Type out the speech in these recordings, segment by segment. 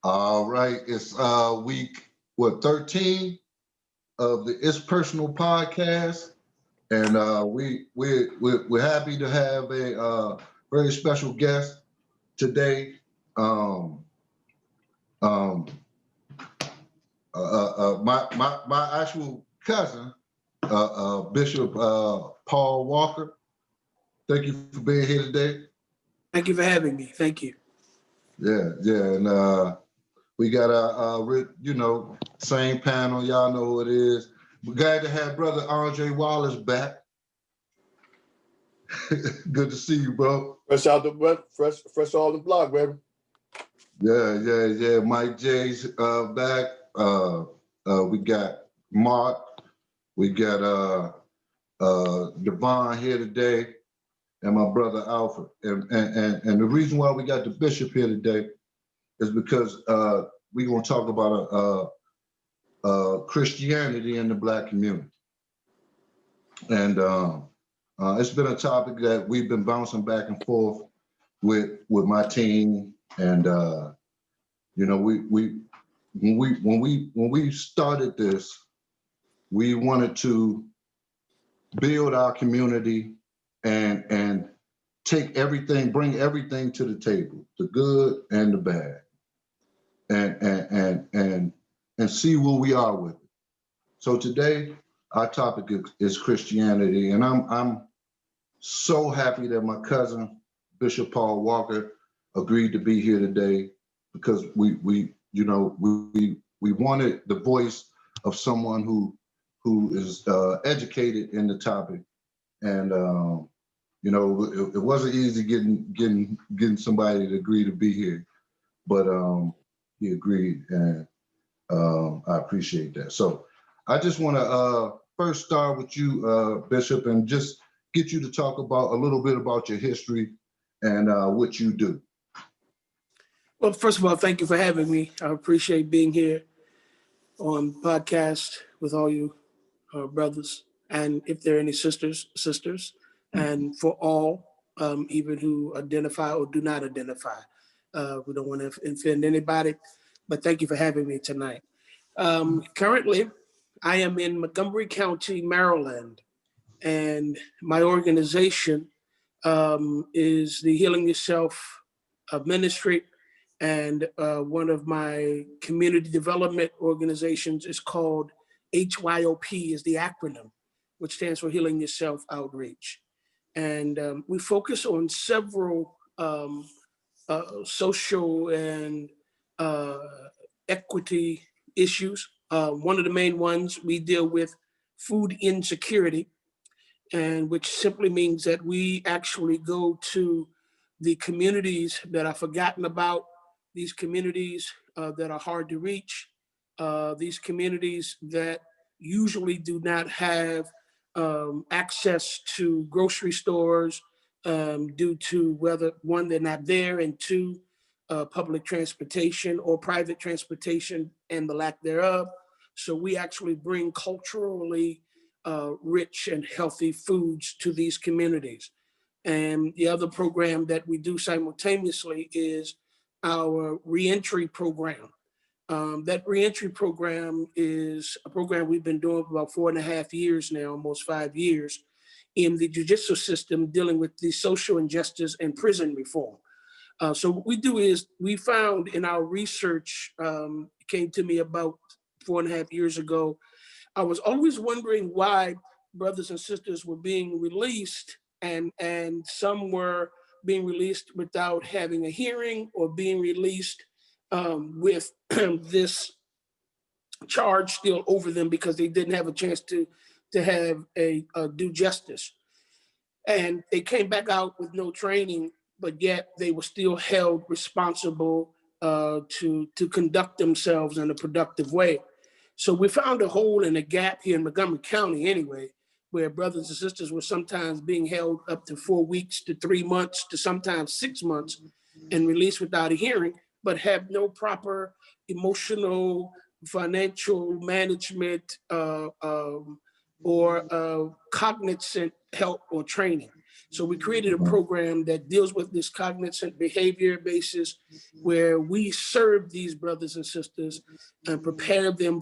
All right, it's week 13 of the It's Personal podcast, and we're happy to have a very special guest today. My actual cousin, Bishop Paul Walker. Thank you for being here today. Thank you for having me. Thank you. Yeah, and we got same panel. Y'all know who it is. We're glad to have Brother Andre Wallace back. Good to see you, bro. Fresh out the fresh all the block, baby. Yeah. Mike J's back. We got Mark. We got Devon here today, and my brother Alfred. And the reason why we got the bishop here today is because we're gonna talk about Christianity in the Black community, and it's been a topic that we've been bouncing back and forth with my team, and when we started this, we wanted to build our community and take everything, bring everything to the table, the good and the bad, and see where we are with it. So today, our topic is Christianity, and I'm so happy that my cousin Bishop Paul Walker agreed to be here today, because we wanted the voice of someone who is educated in the topic, and it wasn't easy getting somebody to agree to be here, but he agreed, and I appreciate that. So I just want to first start with you, Bishop, and just get you to talk about a little bit about your history and what you do. Well, first of all, thank you for having me. I appreciate being here on podcast with all you brothers, and if there are any sisters, and for all, even who identify or do not identify. We don't want to offend anybody, but thank you for having me tonight. Currently, I am in Montgomery County, Maryland, and my organization is the Healing Yourself Ministry, and one of my community development organizations is called HYOP, is the acronym, which stands for Healing Yourself Outreach. And we focus on several social and equity issues. One of the main ones, we deal with food insecurity, and which simply means that we actually go to the communities that are forgotten about, these communities that are hard to reach, these communities that usually do not have access to grocery stores due to whether, one, they're not there, and two, public transportation or private transportation and the lack thereof. So we actually bring culturally rich and healthy foods to these communities. And the other program that we do simultaneously is our reentry program. That reentry program is a program we've been doing for about 4.5 years now, almost 5 years, in the judicial system, dealing with the social injustice and prison reform. So what we do is, we found in our research, it came to me about 4.5 years ago, I was always wondering why brothers and sisters were being released, and some were being released without having a hearing, or being released with this charge still over them because they didn't have a chance to have a due justice. And they came back out with no training, but yet they were still held responsible to conduct themselves in a productive way. So we found a hole and a gap here in Montgomery County anyway, where brothers and sisters were sometimes being held up to 4 weeks to 3 months to sometimes 6 months and released without a hearing, but have no proper emotional, financial management or cognizant help or training. So we created a program that deals with this cognizant behavior basis, where we serve these brothers and sisters and prepare them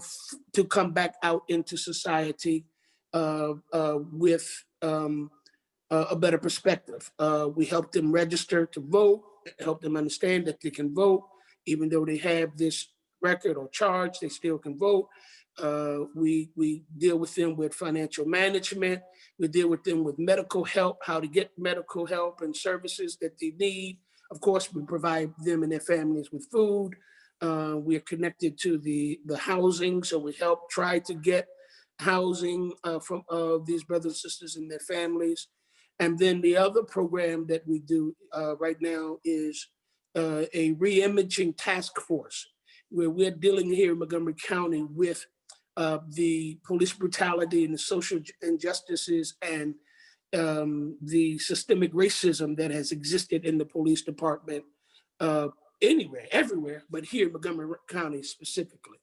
to come back out into society with a better perspective. We help them register to vote, help them understand that they can vote, even though they have this record or charge, they still can vote. We deal with them with financial management. We deal with them with medical help, how to get medical help and services that they need. Of course, we provide them and their families with food. We are connected to the housing, so we help try to get housing from these brothers and sisters and their families. And then the other program that we do right now is a reimaging task force, where we're dealing here in Montgomery County with the police brutality and the social injustices and the systemic racism that has existed in the police department anywhere, everywhere, but here in Montgomery County specifically.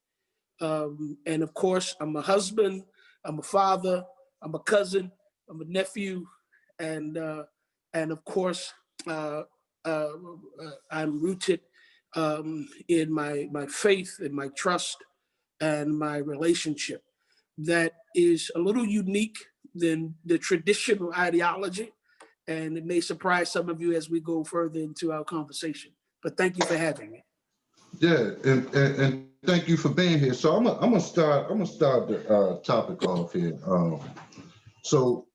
And of course, I'm a husband, I'm a father, I'm a cousin, I'm a nephew, and of course, I'm rooted in my faith, in my trust, and my relationship that is a little unique than the traditional ideology. And it may surprise some of you as we go further into our conversation. But thank you for having me. Yeah, and thank you for being here. So I'm gonna start the topic off here. So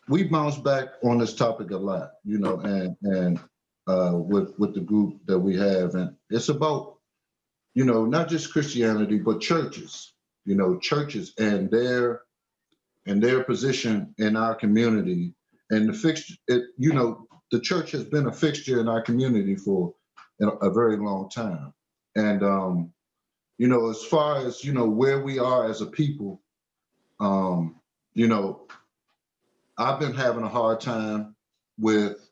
we bounce back on this topic a lot, and with the group that we have, and it's about not just Christianity but churches, churches and their position in our community, and the fixture. The church has been a fixture in our community for a very long time, and as far as where we are as a people, you know, I've been having a hard time with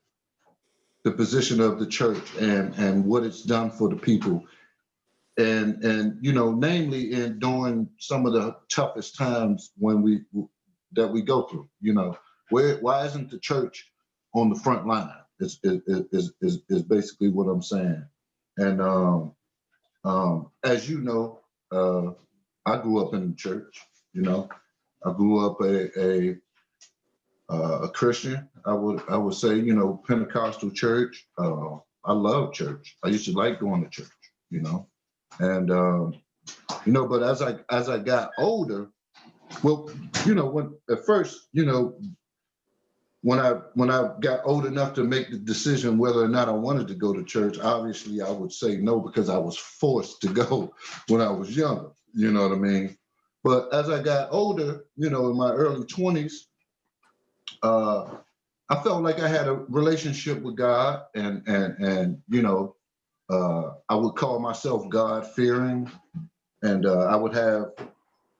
the position of the church and what it's done for the people, and namely in during some of the toughest times that we go through. Why isn't the church on the front line? Is basically what I'm saying. And as you know, I grew up in the church. I grew up a Christian. I would say, Pentecostal church. I love church. I used to like going to church. And but as I got older, well, when at first, when I got old enough to make the decision whether or not I wanted to go to church, obviously I would say no because I was forced to go when I was younger. You know what I mean? But as I got older, in my early 20s, I felt like I had a relationship with God, and I would call myself God-fearing, and I would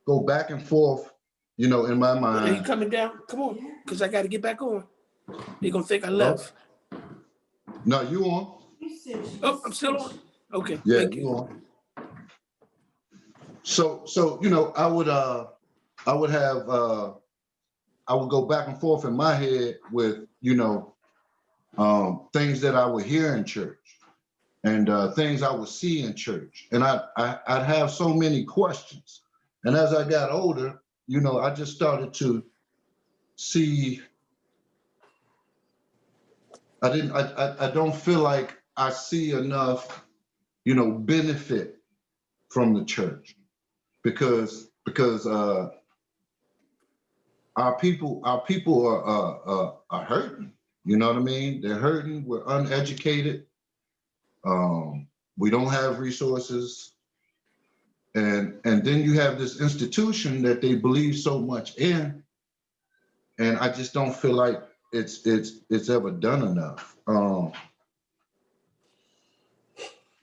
go back and forth, in my mind. Are you coming down? Come on, because I got to get back on. They're going to think I left. No, you on. Oh, I'm still on? Okay, Yeah, thank you you. on. So I would have I would go back and forth in my head with things that I would hear in church and things I would see in church, and I'd have so many questions. And as I got older, I just started to see. I don't feel like I see enough, benefit from the church because our people are hurting. You know what I mean? They're hurting. We're uneducated. We don't have resources, and then you have this institution that they believe so much in, and I just don't feel like it's ever done enough.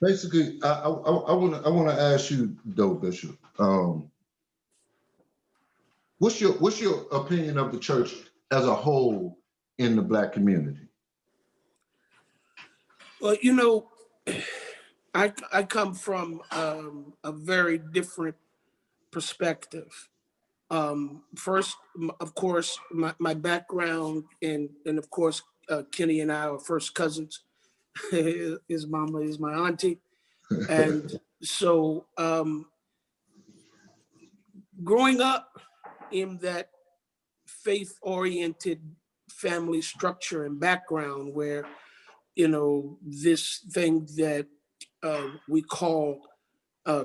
Basically, I want to ask you though, Bishop. What's your opinion of the church as a whole in the Black community? Well, I come from a very different perspective. First, of course, my background, and of course, Kenny and I are first cousins. His mama is my auntie. And so growing up in that faith-oriented family structure and background where, this thing that we call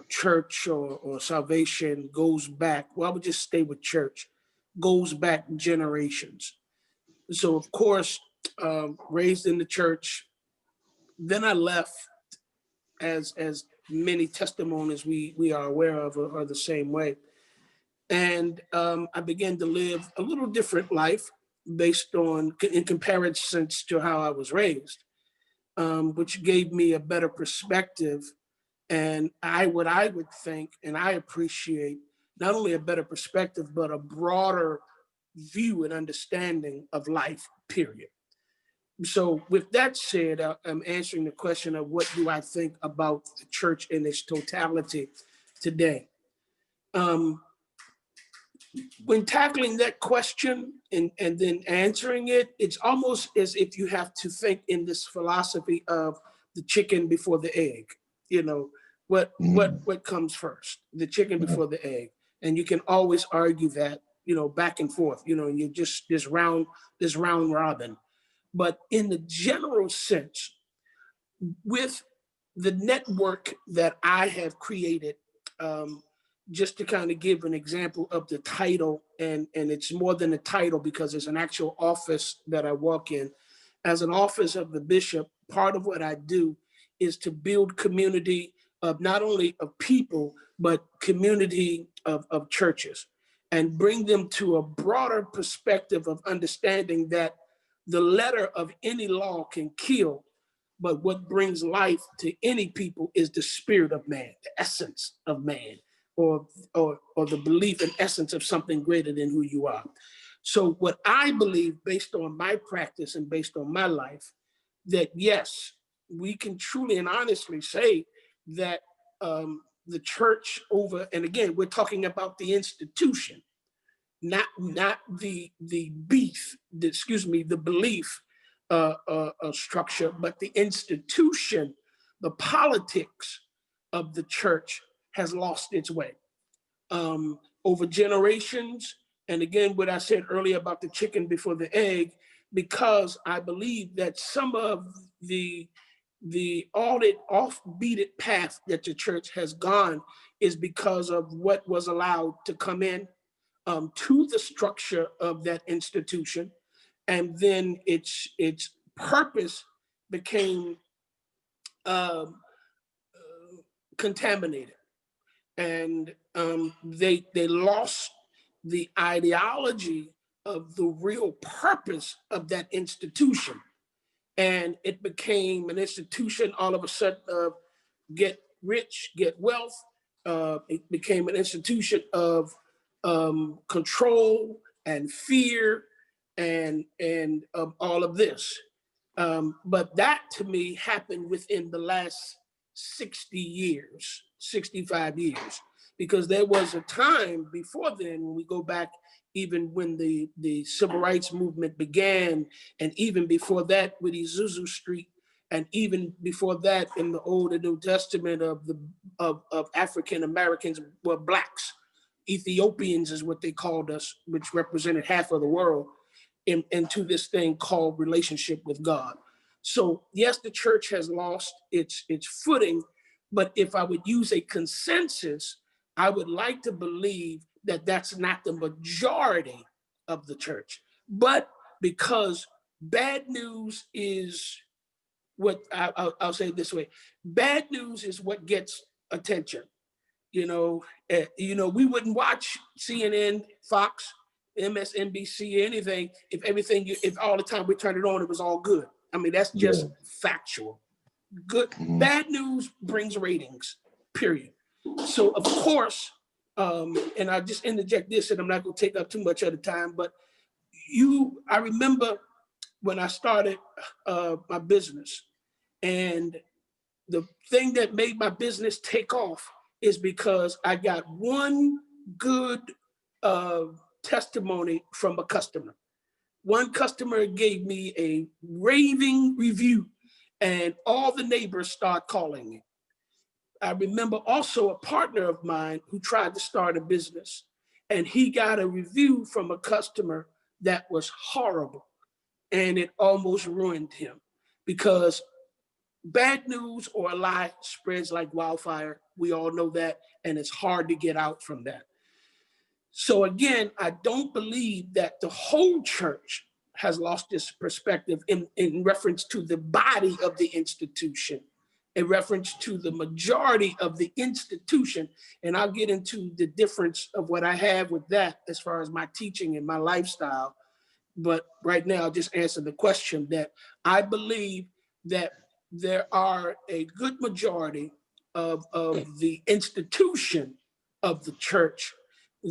church or salvation goes back, well, I would just stay with church, goes back generations. So, of course, raised in the church, then I left as many testimonies we are aware of are the same way. And I began to live a little different life based on, in comparison to how I was raised, which gave me a better perspective. And what I would think, and I appreciate, not only a better perspective, but a broader view and understanding of life, period. So with that said, I'm answering the question of what do I think about the church in its totality today. When tackling that question and then answering it, it's almost as if you have to think in this philosophy of the chicken before the egg. What comes first, the chicken before the egg? And you can always argue that, back and forth, you just this round robin. But in the general sense, with the network that I have created, just to kind of give an example of the title, and it's more than a title because it's an actual office that I walk in. As an office of the bishop, part of what I do is to build community of not only of people, but community of churches, and bring them to a broader perspective of understanding that the letter of any law can kill, but what brings life to any people is the spirit of man, the essence of man, or the belief and essence of something greater than who you are. So what I believe, based on my practice and based on my life, that yes, we can truly and honestly say that the church over, and again, we're talking about the institution, not the beef, the belief structure, but the institution, the politics of the church has lost its way over generations. And again, what I said earlier about the chicken before the egg, because I believe that some of the offbeaten path that the church has gone is because of what was allowed to come in to the structure of that institution, and then its purpose became contaminated, and they lost the ideology of the real purpose of that institution, and it became an institution all of a sudden of get rich, get wealth. It became an institution of control and fear and all of this. But that to me happened within the last 60 years, 65 years, because there was a time before then, when we go back, even when the civil rights movement began, and even before that with Isuzu Street, and even before that in the Old and New Testament of African Americans were blacks. Ethiopians is what they called us, which represented half of the world, into this thing called relationship with God. So yes, the church has lost its footing, but if I would use a consensus, I would like to believe that that's not the majority of the church. But because bad news is what I'll say it this way, bad news is what gets attention. We wouldn't watch CNN, Fox, MSNBC, anything if all the time we turned it on, it was all good. I mean, that's just factual. Good, bad news brings ratings, period. So of course, and I just interject this, and I'm not going to take up too much of the time, but I remember when I started my business, and the thing that made my business take off is because I got one good testimony from a customer. One customer gave me a raving review, and all the neighbors start calling me. I remember also a partner of mine who tried to start a business, and he got a review from a customer that was horrible, and it almost ruined him, because bad news or a lie spreads like wildfire. We all know that, and it's hard to get out from that. So again, I don't believe that the whole church has lost this perspective in reference to the body of the institution, in reference to the majority of the institution. And I'll get into the difference of what I have with that as far as my teaching and my lifestyle. But right now, I'll just answer the question that I believe that there are a good majority of the institution of the church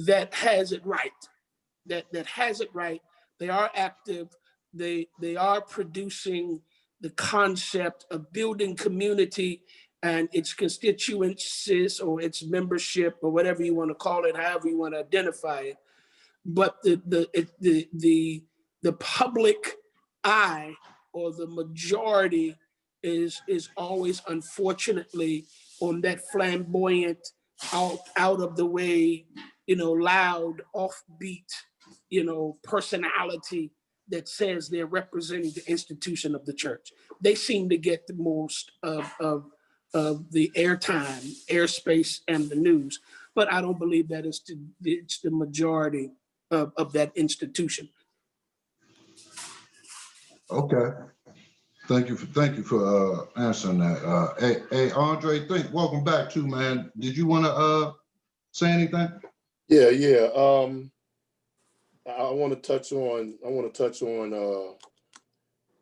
that has it right, that has it right. They are active. They are producing the concept of building community and its constituencies or its membership or whatever you want to call it, however you want to identify it. But the public eye or the majority is always, unfortunately, on that flamboyant, out of the way, loud, offbeat, personality that says they're representing the institution of the church. They seem to get the most of the airtime, airspace, and the news. But I don't believe that it's the majority of that institution. Okay. Thank you for answering that. Hey, Andre, welcome back too, man. Did you want to say anything? Yeah. I want to touch on.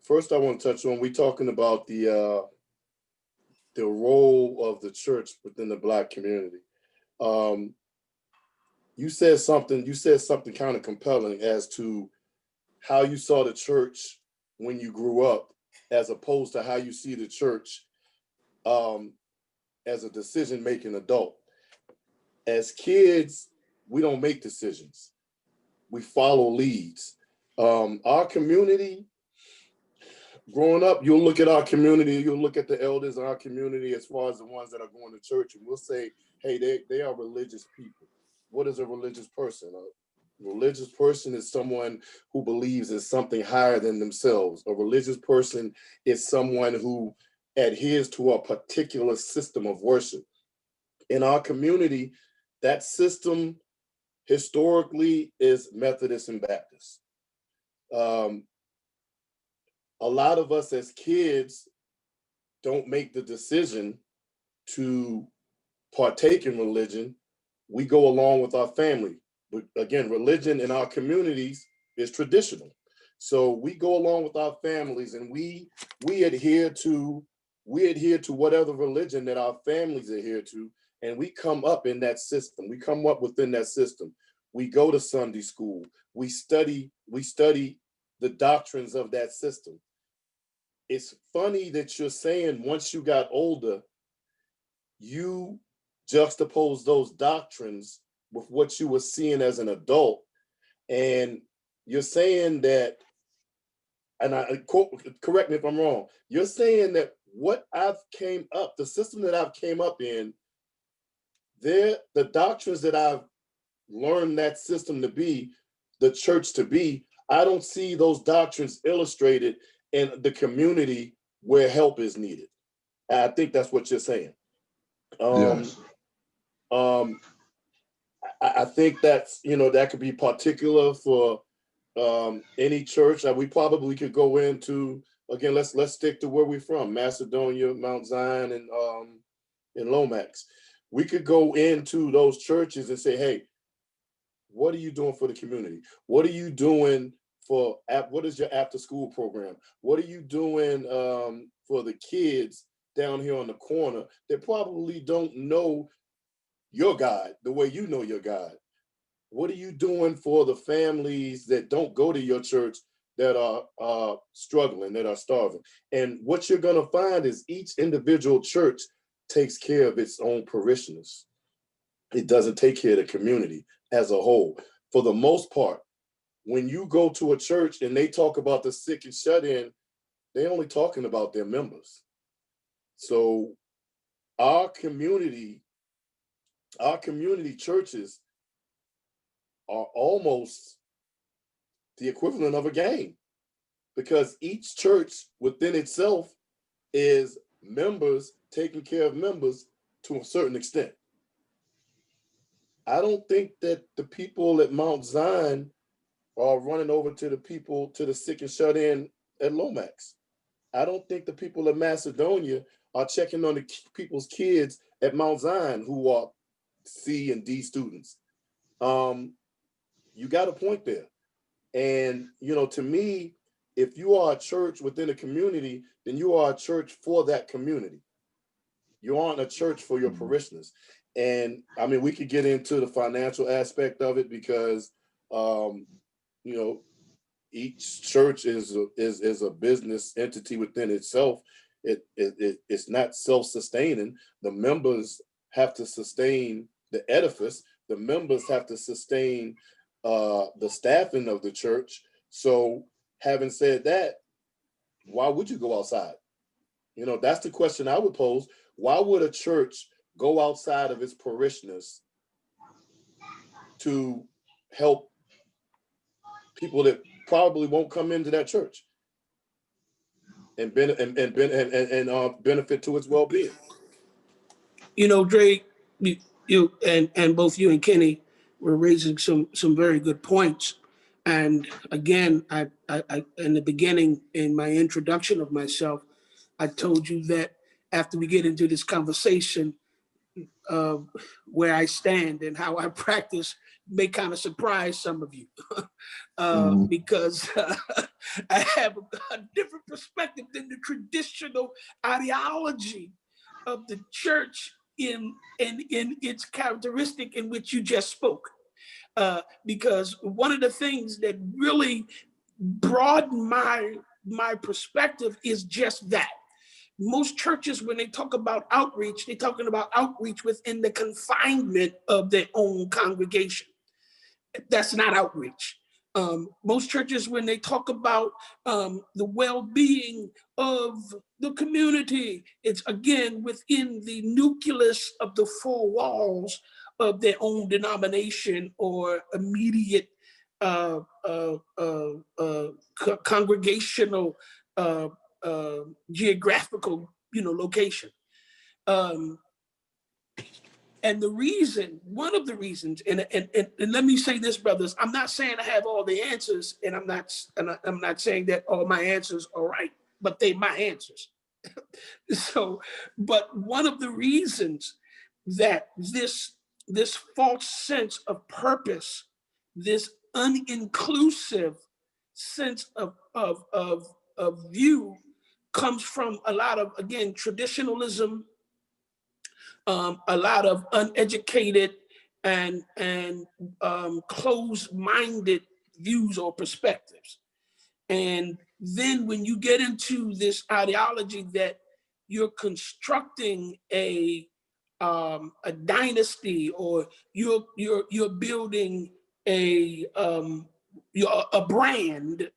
First, I want to touch on. We talking about the role of the church within the Black community. You said something kind of compelling as to how you saw the church when you grew up, as opposed to how you see the church as a decision-making adult. As kids, we don't make decisions. We follow leads. Our community, growing up, you'll look at our community, you'll look at the elders in our community as far as the ones that are going to church, and we'll say, hey, they are religious people. What is a religious person? A religious person is someone who believes in something higher than themselves. A religious person is someone who adheres to a particular system of worship. In our community, that system historically is Methodist and Baptist. A lot of us as kids don't make the decision to partake in religion. We go along with our family. But again, religion in our communities is traditional. So we go along with our families, and we adhere to whatever religion that our families adhere to, and we come up in that system. We come up within that system. We go to Sunday school. We study the doctrines of that system. It's funny that you're saying once you got older, you juxtapose those doctrines with what you were seeing as an adult. And you're saying that, and correct me if I'm wrong, you're saying that the system that I've came up in, the doctrines that I've learned that system to be, the church to be, I don't see those doctrines illustrated in the community where help is needed. I think that's what you're saying. Yes. I think that's, that could be particular for any church. We probably could go into, again, let's stick to where we're from, Macedonia, Mount Zion, and Lomax. We could go into those churches and say, hey, what are you doing for the community? What are you doing what is your after school program? What are you doing for the kids down here on the corner that probably don't know your God the way you know your God? What are you doing for the families that don't go to your church that are struggling, that are starving? And what you're going to find is each individual church takes care of its own parishioners. It doesn't take care of the community as a whole. for the most part, when you go to a church and they talk about the sick and shut in, they're only talking about their members. So our community churches are almost the equivalent of a game, because each church within itself is members taking care of members to a certain extent. I don't think that the people at Mount Zion are running over to the sick and shut in at Lomax. I don't think the people of Macedonia are checking on the people's kids at Mount Zion who are C and D students. You got a point there. And, to me, if you are a church within a community, then you are a church for that community. You aren't a church for your parishioners. And I mean, we could get into the financial aspect of it because, each church is a business entity within itself. It's not self-sustaining. The members have to sustain the edifice. The members have to sustain the staffing of the church. So having said that, why would you go outside? That's the question I would pose. Why would a church go outside of its parishioners to help people that probably won't come into that church and benefit to its well-being? Dre, you and both you and Kenny were raising some very good points. And again, I in the beginning, in my introduction of myself, I told you that after we get into this conversation, where I stand and how I practice may kind of surprise some of you, because I have a different perspective than the traditional ideology of the church in its characteristic in which you just spoke. Because one of the things that really broadened my perspective is just that. Most churches, when they talk about outreach, they're talking about outreach within the confinement of their own congregation. That's not outreach. Most churches, when they talk about the well-being of the community, it's again within the nucleus of the four walls of their own denomination or immediate congregational geographical location. And one of the reasons, and let me say this, brothers, I'm not saying I have all the answers, and I'm not saying that all my answers are right, but they're my answers. So, but one of the reasons that this false sense of purpose, this uninclusive sense of view comes from a lot of, again, traditionalism, a lot of uneducated and closed-minded views or perspectives. And then when you get into this ideology that you're constructing a dynasty, or you're building a brand,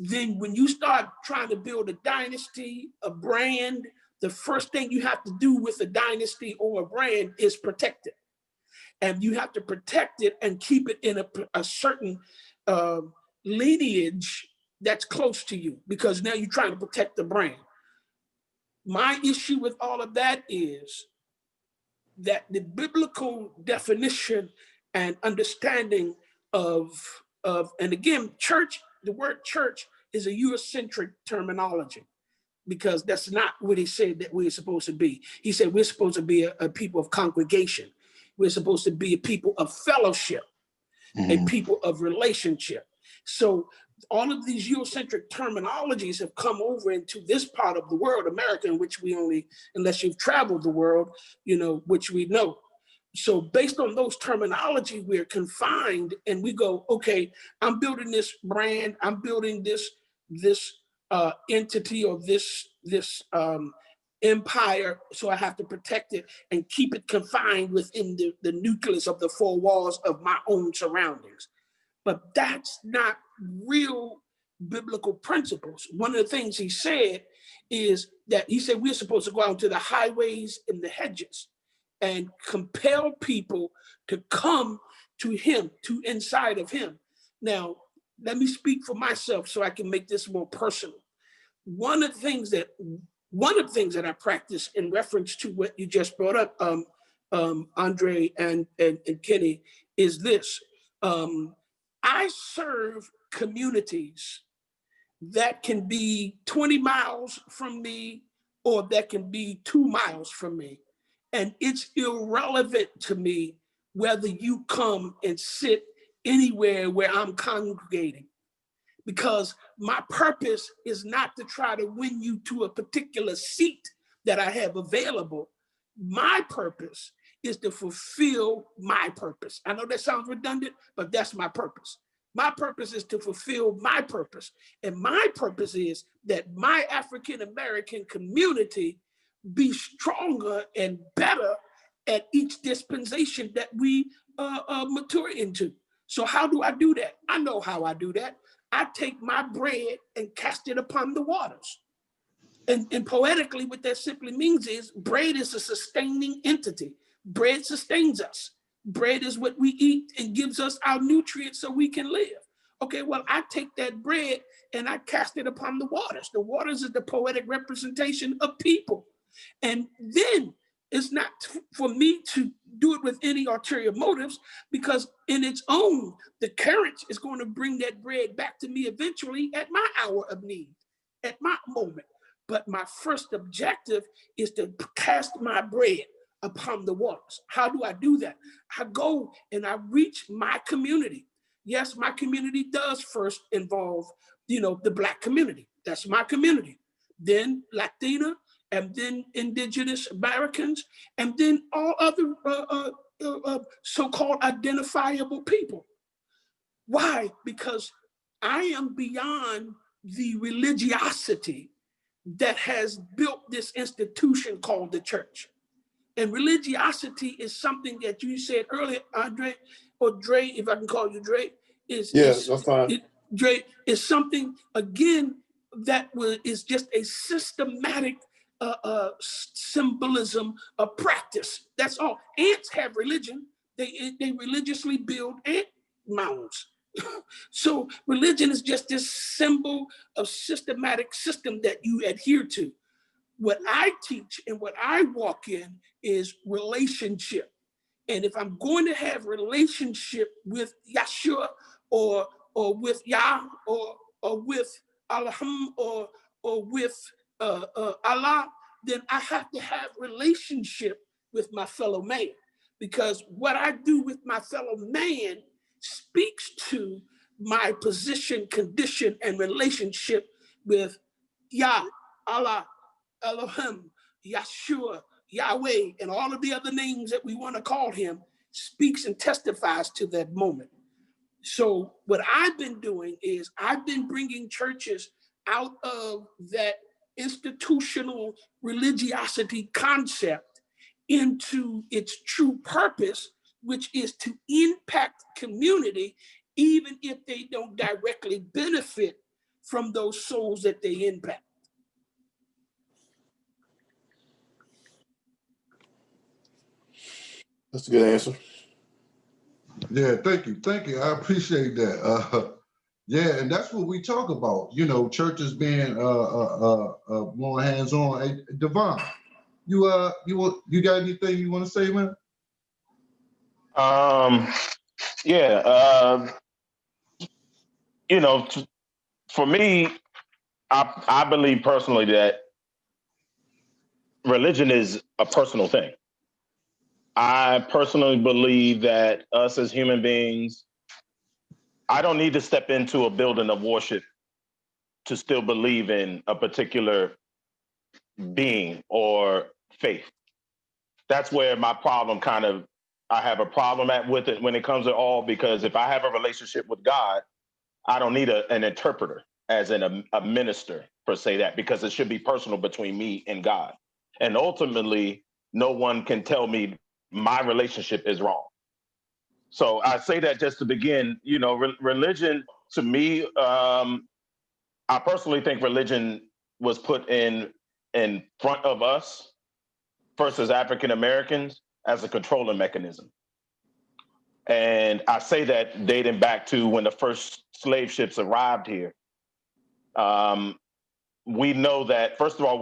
then when you start trying to build a dynasty, a brand, the first thing you have to do with a dynasty or a brand is protect it. And you have to protect it and keep it in a certain lineage that's close to you, because now you're trying to protect the brand. My issue with all of that is that the biblical definition and understanding of and again, church, the word church is a Eurocentric terminology, because that's not what he said that we're supposed to be. He said we're supposed to be a people of congregation. We're supposed to be a people of fellowship, a people of relationship. So all of these Eurocentric terminologies have come over into this part of the world, America, in which we only, unless you've traveled the world, which we know. So based on those terminology, we're confined, and we go, okay, I'm building this brand, I'm building this entity, or this empire, so I have to protect it and keep it confined within the nucleus of the four walls of my own surroundings. But that's not real biblical principles. One of the things he said is that he said we're supposed to go out to the highways and the hedges and compel people to come to him, to inside of him. Now, let me speak for myself so I can make this more personal. One of the things that I practice in reference to what you just brought up, Andre and Kenny, is this. I serve communities that can be 20 miles from me or that can be 2 miles from me. And it's irrelevant to me whether you come and sit anywhere where I'm congregating, because my purpose is not to try to win you to a particular seat that I have available. My purpose is to fulfill my purpose. I know that sounds redundant, but that's my purpose. My purpose is to fulfill my purpose. And my purpose is that my African-American community be stronger and better at each dispensation that we mature into. So how do I do that? I know how I do that. I take my bread and cast it upon the waters. And poetically, what that simply means is bread is a sustaining entity. Bread sustains us. Bread is what we eat and gives us our nutrients so we can live. Okay, well, I take that bread and I cast it upon the waters. The waters is the poetic representation of people. And then it's not for me to do it with any ulterior motives, because in its own, the current is going to bring that bread back to me eventually at my hour of need, at my moment. But my first objective is to cast my bread upon the waters. How do I do that? I go and I reach my community. Yes, my community does first involve, the Black community. That's my community. Then Latina, and then Indigenous Americans, and then all other so-called identifiable people. Why? Because I am beyond the religiosity that has built this institution called the church. And religiosity is something that you said earlier, Andre, or Dre, if I can call you Dre, that's fine. Dre, is something, again, that is just a systematic symbolism of practice. That's all. Ants have religion. They religiously build ant mounds. So religion is just this symbol of systematic system that you adhere to. What I teach and what I walk in is relationship. And if I'm going to have relationship with Yeshua or with Yah or with Allahum or with Allah, then I have to have relationship with my fellow man. Because what I do with my fellow man speaks to my position, condition, and relationship with Yah, Allah, Elohim, Yeshua, Yahweh, and all of the other names that we want to call him, speaks and testifies to that moment. So what I've been doing is I've been bringing churches out of that institutional religiosity concept into its true purpose, which is to impact community, even if they don't directly benefit from those souls that they impact. That's a good answer. Yeah, thank you. I appreciate that. Yeah, and that's what we talk about. Churches being more hands-on. Hey, Devon, you got anything you want to say, man? Yeah. For me, I believe personally that religion is a personal thing. I personally believe that us as human beings, I don't need to step into a building of worship to still believe in a particular being or faith. That's where my problem I have a problem with it when it comes to all, because if I have a relationship with God, I don't need an interpreter as in a minister per se, that because it should be personal between me and God. And ultimately, no one can tell me my relationship is wrong. So I say that just to begin, religion to me, I personally think religion was put in front of us, first as African Americans, as a controlling mechanism. And I say that dating back to when the first slave ships arrived here. We know that, first of all, I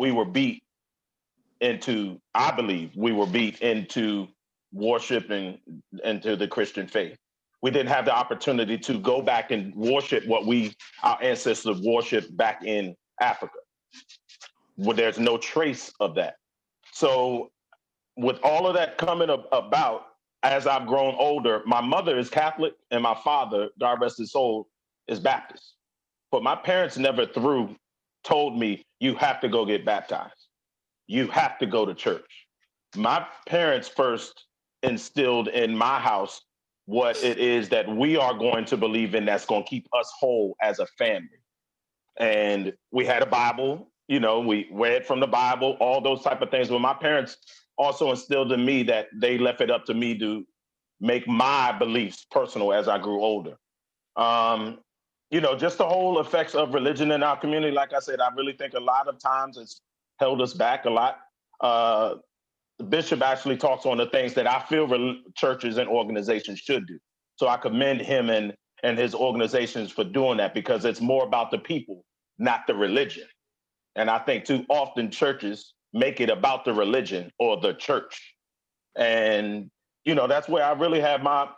believe we were beat into worshiping into the Christian faith. We didn't have the opportunity to go back and worship what our ancestors worshiped back in Africa. Well, there's no trace of that. So with all of that coming about, as I've grown older, my mother is Catholic and my father, God rest his soul, is Baptist. But my parents never told me, you have to go get baptized. You have to go to church. My parents first instilled in my house what it is that we are going to believe in that's going to keep us whole as a family. And we had a Bible, we read from the Bible, all those type of things. But my parents also instilled in me that they left it up to me to make my beliefs personal as I grew older. Just the whole effects of religion in our community. Like I said, I really think a lot of times it's held us back a lot. The bishop actually talks on the things that I feel churches and organizations should do. So I commend him and his organizations for doing that, because it's more about the people, not the religion. And I think too often churches make it about the religion or the church. And, that's where I really have my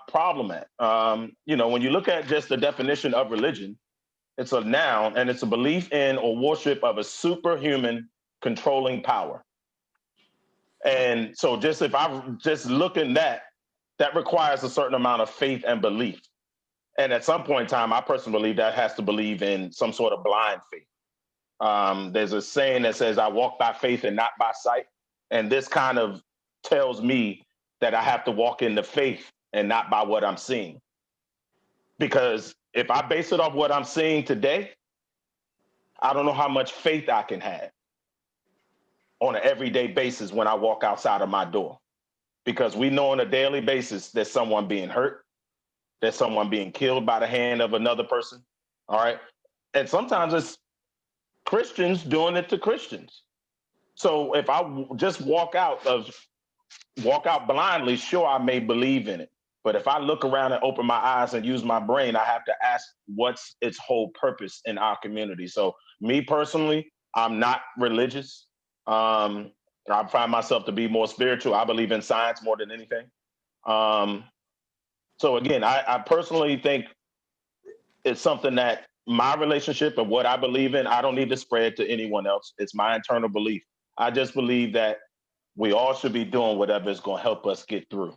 problem at. When you look at just the definition of religion, it's a noun and it's a belief in or worship of a superhuman controlling power. And so if I just look in that requires a certain amount of faith and belief. And at some point in time, I personally believe that has to believe in some sort of blind faith. There's a saying that says, I walk by faith and not by sight. And this kind of tells me that I have to walk in the faith and not by what I'm seeing. Because if I base it off what I'm seeing today, I don't know how much faith I can have on an everyday basis when I walk outside of my door. Because we know on a daily basis there's someone being hurt, there's someone being killed by the hand of another person, all right? And sometimes it's Christians doing it to Christians. So if I just walk out blindly, sure, I may believe in it. But if I look around and open my eyes and use my brain, I have to ask what's its whole purpose in our community. So me personally, I'm not religious. I find myself to be more spiritual. I believe in science more than anything. So again, I personally think it's something that my relationship and what I believe in, I don't need to spread to anyone else. It's my internal belief. I just believe that we all should be doing whatever is going to help us get through.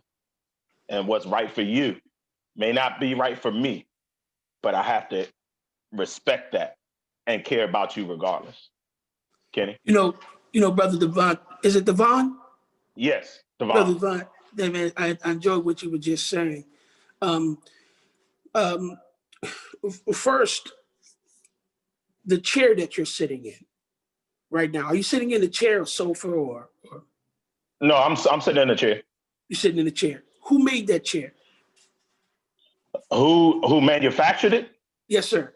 And what's right for you may not be right for me, but I have to respect that and care about you regardless. Kenny? Brother Devon, is it Devon? Yes, Devon. Brother Devon, man, I enjoyed what you were just saying. First, the chair that you're sitting in right now, are you sitting in a chair or sofa or? No, I'm sitting in a chair. You're sitting in a chair. Who made that chair? Who manufactured it? Yes, sir.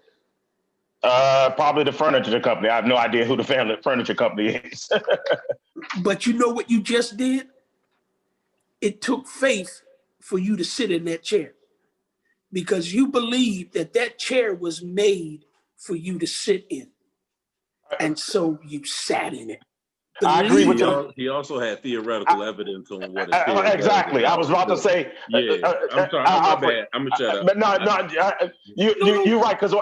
Probably the furniture company. I have no idea who the furniture company is. But you know what you just did? It took faith for you to sit in that chair, because you believe that chair was made for you to sit in. And so you sat in it. I agree with you. He also had theoretical evidence on what a chair exactly. I was about to say. Yeah, I'm sorry. My bad. I'm gonna shut up. But no, you're right, because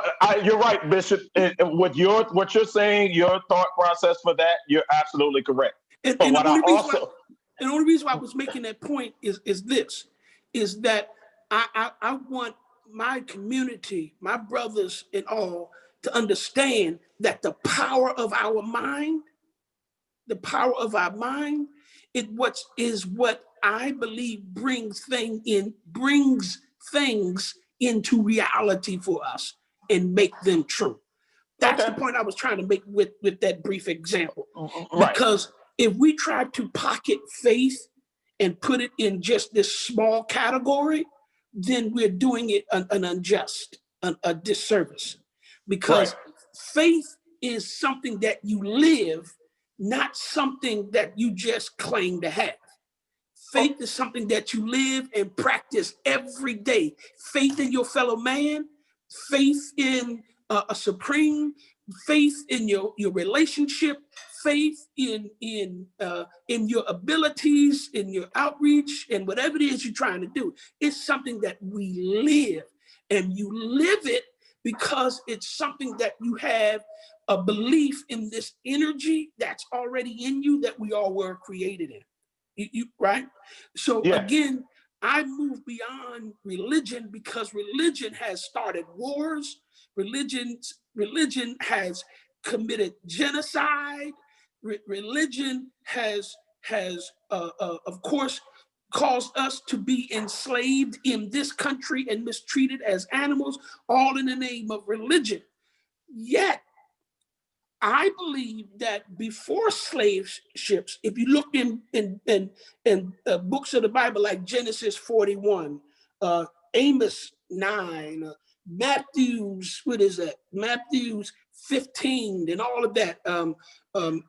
you're right, Bishop. With what you're saying, your thought process for that, you're absolutely correct. And but what the only reason why I was making that point is that I want my community, my brothers and all, to understand that the power of our mind, is what I believe brings things into reality for us and make them true. That's the point I was trying to make with that brief example. Right. Because if we try to pocket faith and put it in just this small category, then we're doing it an unjust, a disservice. Because faith is something that you live, not something that you just claim to have. Faith is something that you live and practice every day. Faith in your fellow man, faith in a supreme, faith in your relationship, faith in your abilities, in your outreach, and whatever it is you're trying to do. It's something that we live, and you live it because it's something that you have a belief in this energy that's already in you that we all were created in. Right? So again, I move beyond religion because religion has started wars. Religion has committed genocide. Religion has of course caused us to be enslaved in this country and mistreated as animals, all in the name of religion. Yet I believe that before slave ships, if you look in books of the Bible like Genesis 41, Amos 9, Matthew's, what is that? Matthew's 15 and all of that,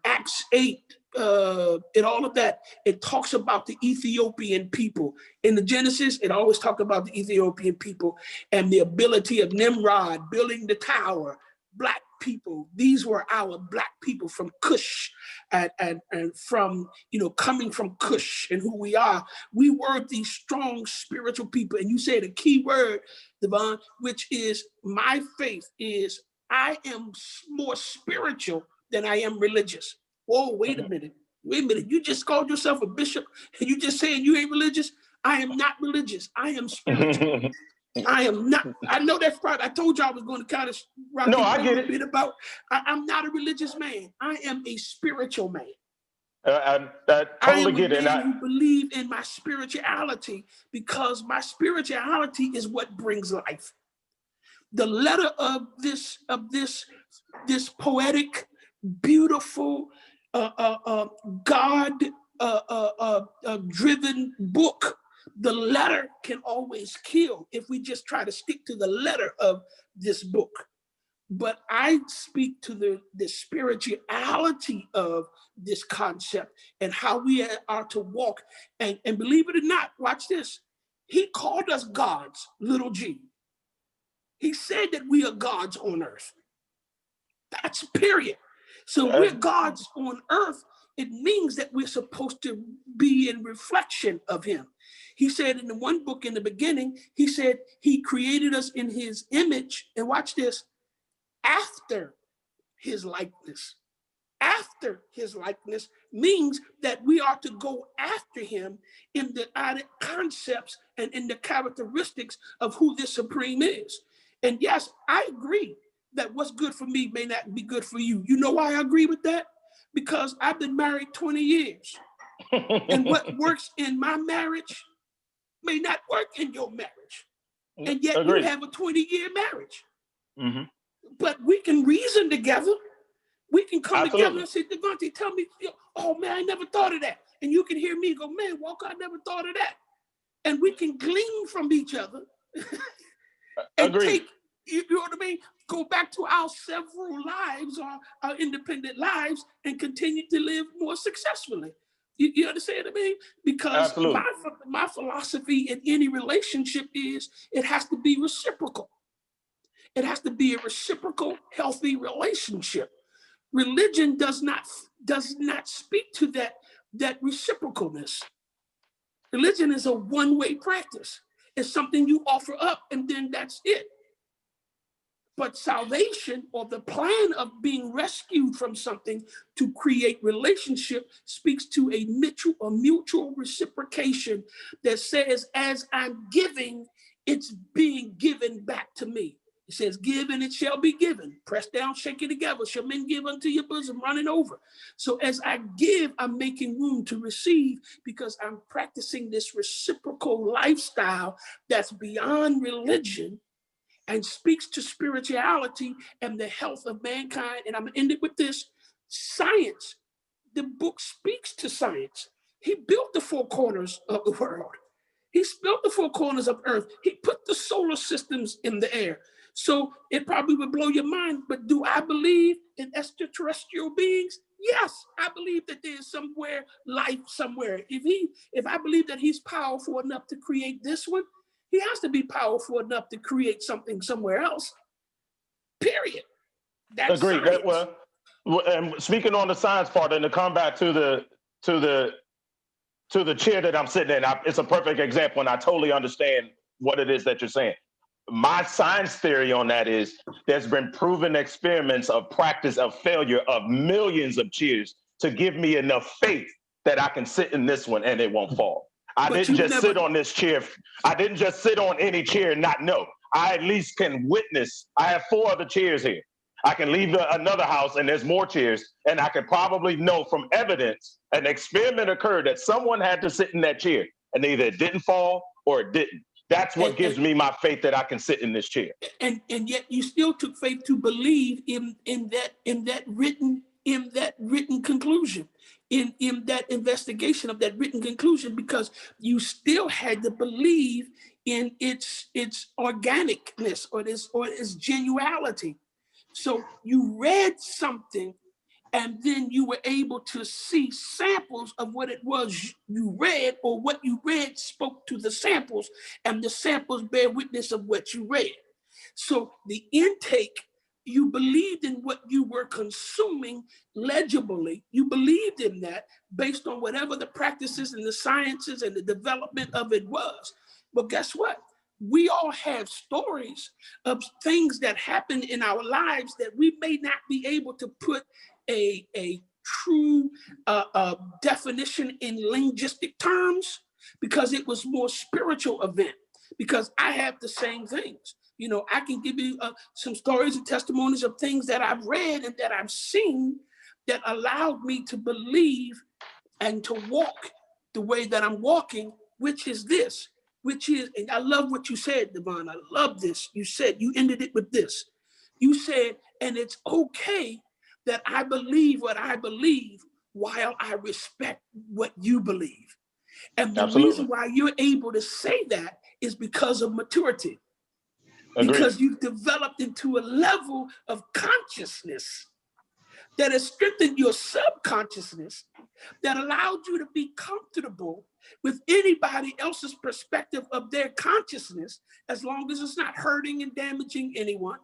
Acts 8, and all of that, it talks about the Ethiopian people. In the Genesis, it always talked about the Ethiopian people and the ability of Nimrod building the tower. Black people, these were our Black people from Cush and from, coming from Cush and who we are. We were these strong spiritual people. And you said a key word, Devon, which is my faith is I am more spiritual than I am religious. Whoa, wait a minute. You just called yourself a bishop and you just saying you ain't religious? I am not religious. I am spiritual. I am not. I know that's right. I told you I was going to kind of rock I get it. A bit about. I'm not a religious man. I am a spiritual man. I totally get it. I am a man who believe in my spirituality because my spirituality is what brings life. The letter of this poetic, beautiful, God driven book. The letter can always kill if we just try to stick to the letter of this book. But I speak to the spirituality of this concept and how we are to walk. And believe it or not, watch this. He called us gods, little g. He said that we are gods on earth. That's period. So we're gods on earth. It means that we're supposed to be in reflection of him. He said in the one book in the beginning, he said he created us in his image, and watch this, after his likeness. After his likeness means that we are to go after him in the concepts and in the characteristics of who this supreme is. And yes, I agree that what's good for me may not be good for you. You know why I agree with that? Because I've been married 20 years. And what works in my marriage may not work in your marriage. And yet you have a 20-year marriage. Mm-hmm. But we can reason together. We can come together and say, Devontae, tell me, oh man, I never thought of that. And you can hear me go, man, Walker, I never thought of that. And we can glean from each other and take, you know what I mean? Go back to our several lives, our independent lives, and continue to live more successfully. You understand what I mean? Because my philosophy in any relationship is it has to be reciprocal. It has to be a reciprocal, healthy relationship. Religion does not speak to that reciprocalness. Religion is a one-way practice. It's something you offer up and then that's it. But salvation, or the plan of being rescued from something to create relationship, speaks to a mutual reciprocation that says, as I'm giving, it's being given back to me. It says, give and it shall be given. Press down, shake it together. Shall men give unto your bosom, running over. So as I give, I'm making room to receive because I'm practicing this reciprocal lifestyle that's beyond religion and speaks to spirituality and the health of mankind. And I'm going to end it with this. Science the book speaks to science. He built the four corners of the world. He built the four corners of Earth. He put the solar systems in the air. So it probably would blow your mind, but do I believe in extraterrestrial beings? Yes, I believe that there's somewhere life somewhere. If I believe that he's powerful enough to create this one, he has to be powerful enough to create something somewhere else. Period. That's Agreed. science. And speaking on the science part, and to come back to the chair that I'm sitting in, it's a perfect example, and I totally understand what it is that you're saying. My science theory on that is there's been proven experiments of practice of failure of millions of chairs to give me enough faith that I can sit in this one and it won't fall. I didn't just sit on this chair. I didn't just sit on any chair and not know. I at least can witness. I have 4 other chairs here. I can leave another house and there's more chairs, and I can probably know from evidence an experiment occurred that someone had to sit in that chair and either it didn't fall or it didn't. That's what gives me my faith that I can sit in this chair. And yet you still took faith to believe in that written conclusion, in that investigation of that written conclusion, because you still had to believe in its organicness or its genuality. So you read something, and then you were able to see samples of what it was you read, or what you read spoke to the samples, and the samples bear witness of what you read. So the intake, you believed in what you were consuming legibly. You believed in that based on whatever the practices and the sciences and the development of it was. But guess what? We all have stories of things that happen in our lives that we may not be able to put a true definition in linguistic terms, because it was more spiritual event. Because I have the same things. You know, I can give you some stories and testimonies of things that I've read and that I've seen that allowed me to believe and to walk the way that I'm walking, which is this, and I love what you said, Devon. I love this. You said, you ended it with this. You said, and it's okay that I believe what I believe while I respect what you believe. And the reason why you're able to say that is because of maturity. Agreed. Because you've developed into a level of consciousness that has strengthened your subconsciousness, that allowed you to be comfortable with anybody else's perspective of their consciousness, as long as it's not hurting and damaging anyone,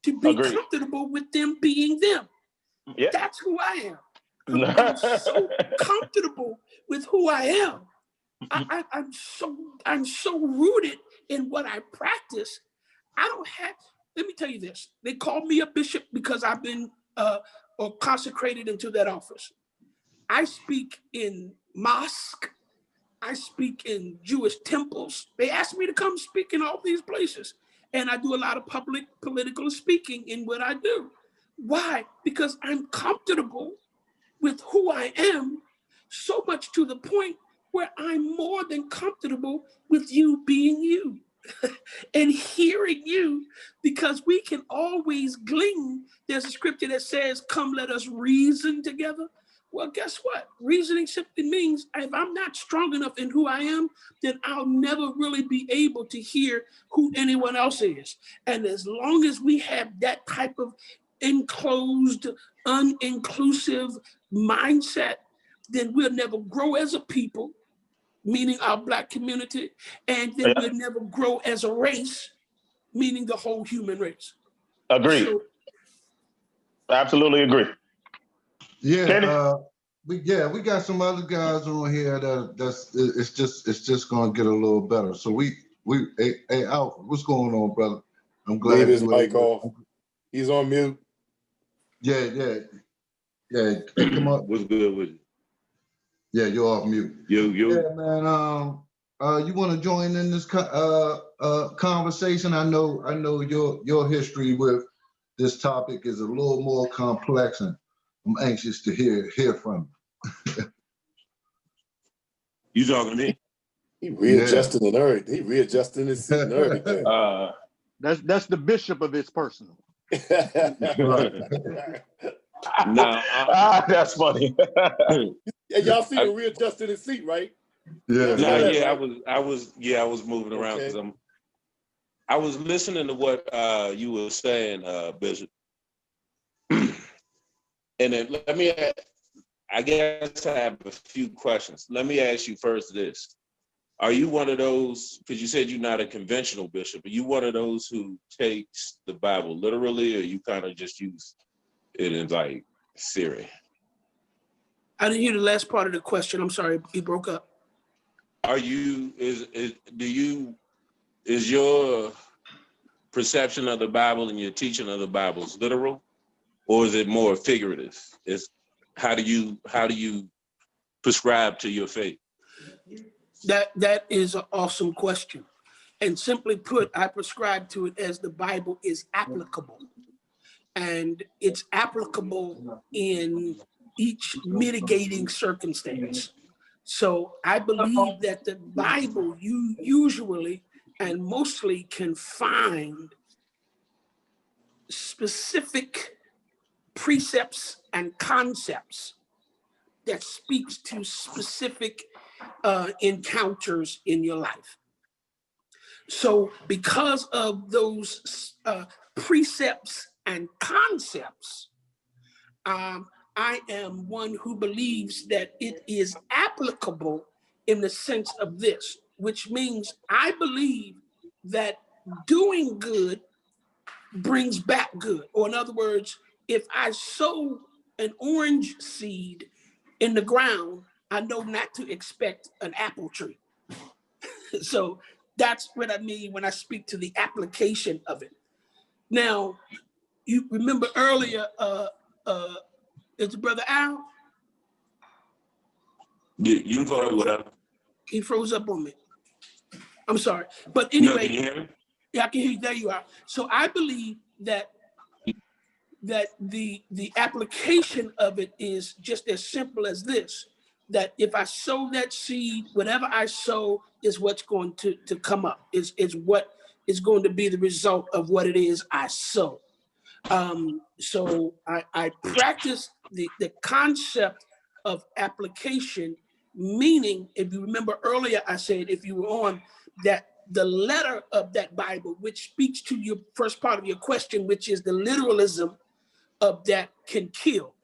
to be comfortable with them being them. Yeah. That's who I am. I'm so comfortable with who I am. I'm so rooted in what I practice. Let me tell you this. They call me a bishop because I've been or consecrated into that office. I speak in mosque. I speak in Jewish temples. They ask me to come speak in all these places. And I do a lot of public political speaking in what I do. Why? Because I'm comfortable with who I am, so much to the point where I'm more than comfortable with you being you and hearing you, because we can always glean. There's a scripture that says, come, let us reason together. Well, guess what? Reasoning simply means if I'm not strong enough in who I am, then I'll never really be able to hear who anyone else is. And as long as we have that type of enclosed, uninclusive mindset, then we'll never grow as a people, meaning our Black community, and then we'll never grow as a race, meaning the whole human race. Agreed. So, absolutely agree. Yeah, we got some other guys on here it's just gonna get a little better. So hey Alpha, what's going on, brother? I'm glad leave his mic off. He's on mute. Yeah. Hey, come on. What's good with you? Yeah, you're off mute. You. Yeah, man. You want to join in this conversation? I know your history with this topic is a little more complex, and I'm anxious to hear from you. You talking to me? He readjusting and everything. He readjusting his seat and everything. That's the bishop of his personal. That's funny. And y'all see the readjusted his seat, right? Yeah. I was moving around because I was listening to what you were saying, Bishop. And then I guess I have a few questions. Let me ask you first this. Are you one of those, because you said you're not a conventional bishop, are you one of those who takes the Bible literally, or you kind of just use it in like theory? I didn't hear the last part of the question. I'm sorry, he broke up. Is your perception of the Bible and your teaching of the Bible is literal, or is it more figurative? How do you prescribe to your faith? That is an awesome question. And simply put, I prescribe to it as the Bible is applicable. And it's applicable in each mitigating circumstance. So I believe that the Bible, you usually and mostly can find specific precepts and concepts that speaks to specific encounters in your life. So because of those precepts and concepts, I am one who believes that it is applicable in the sense of this, which means I believe that doing good brings back good. Or in other words, if I sow an orange seed in the ground, I know not to expect an apple tree. So that's what I mean when I speak to the application of it. Now, you remember earlier, is it Brother Al? You can call it whatever. He froze up on me. I'm sorry. But anyway, No, can you hear me? Yeah, I can hear you. There you are. So I believe that the application of it is just as simple as this, that if I sow that seed, whatever I sow is what's going to come up, is what is going to be the result of what it is I sow. So I practice the concept of application, meaning, if you remember earlier, I said, if you were on, that the letter of that Bible, which speaks to your first part of your question, which is the literalism of that, can kill.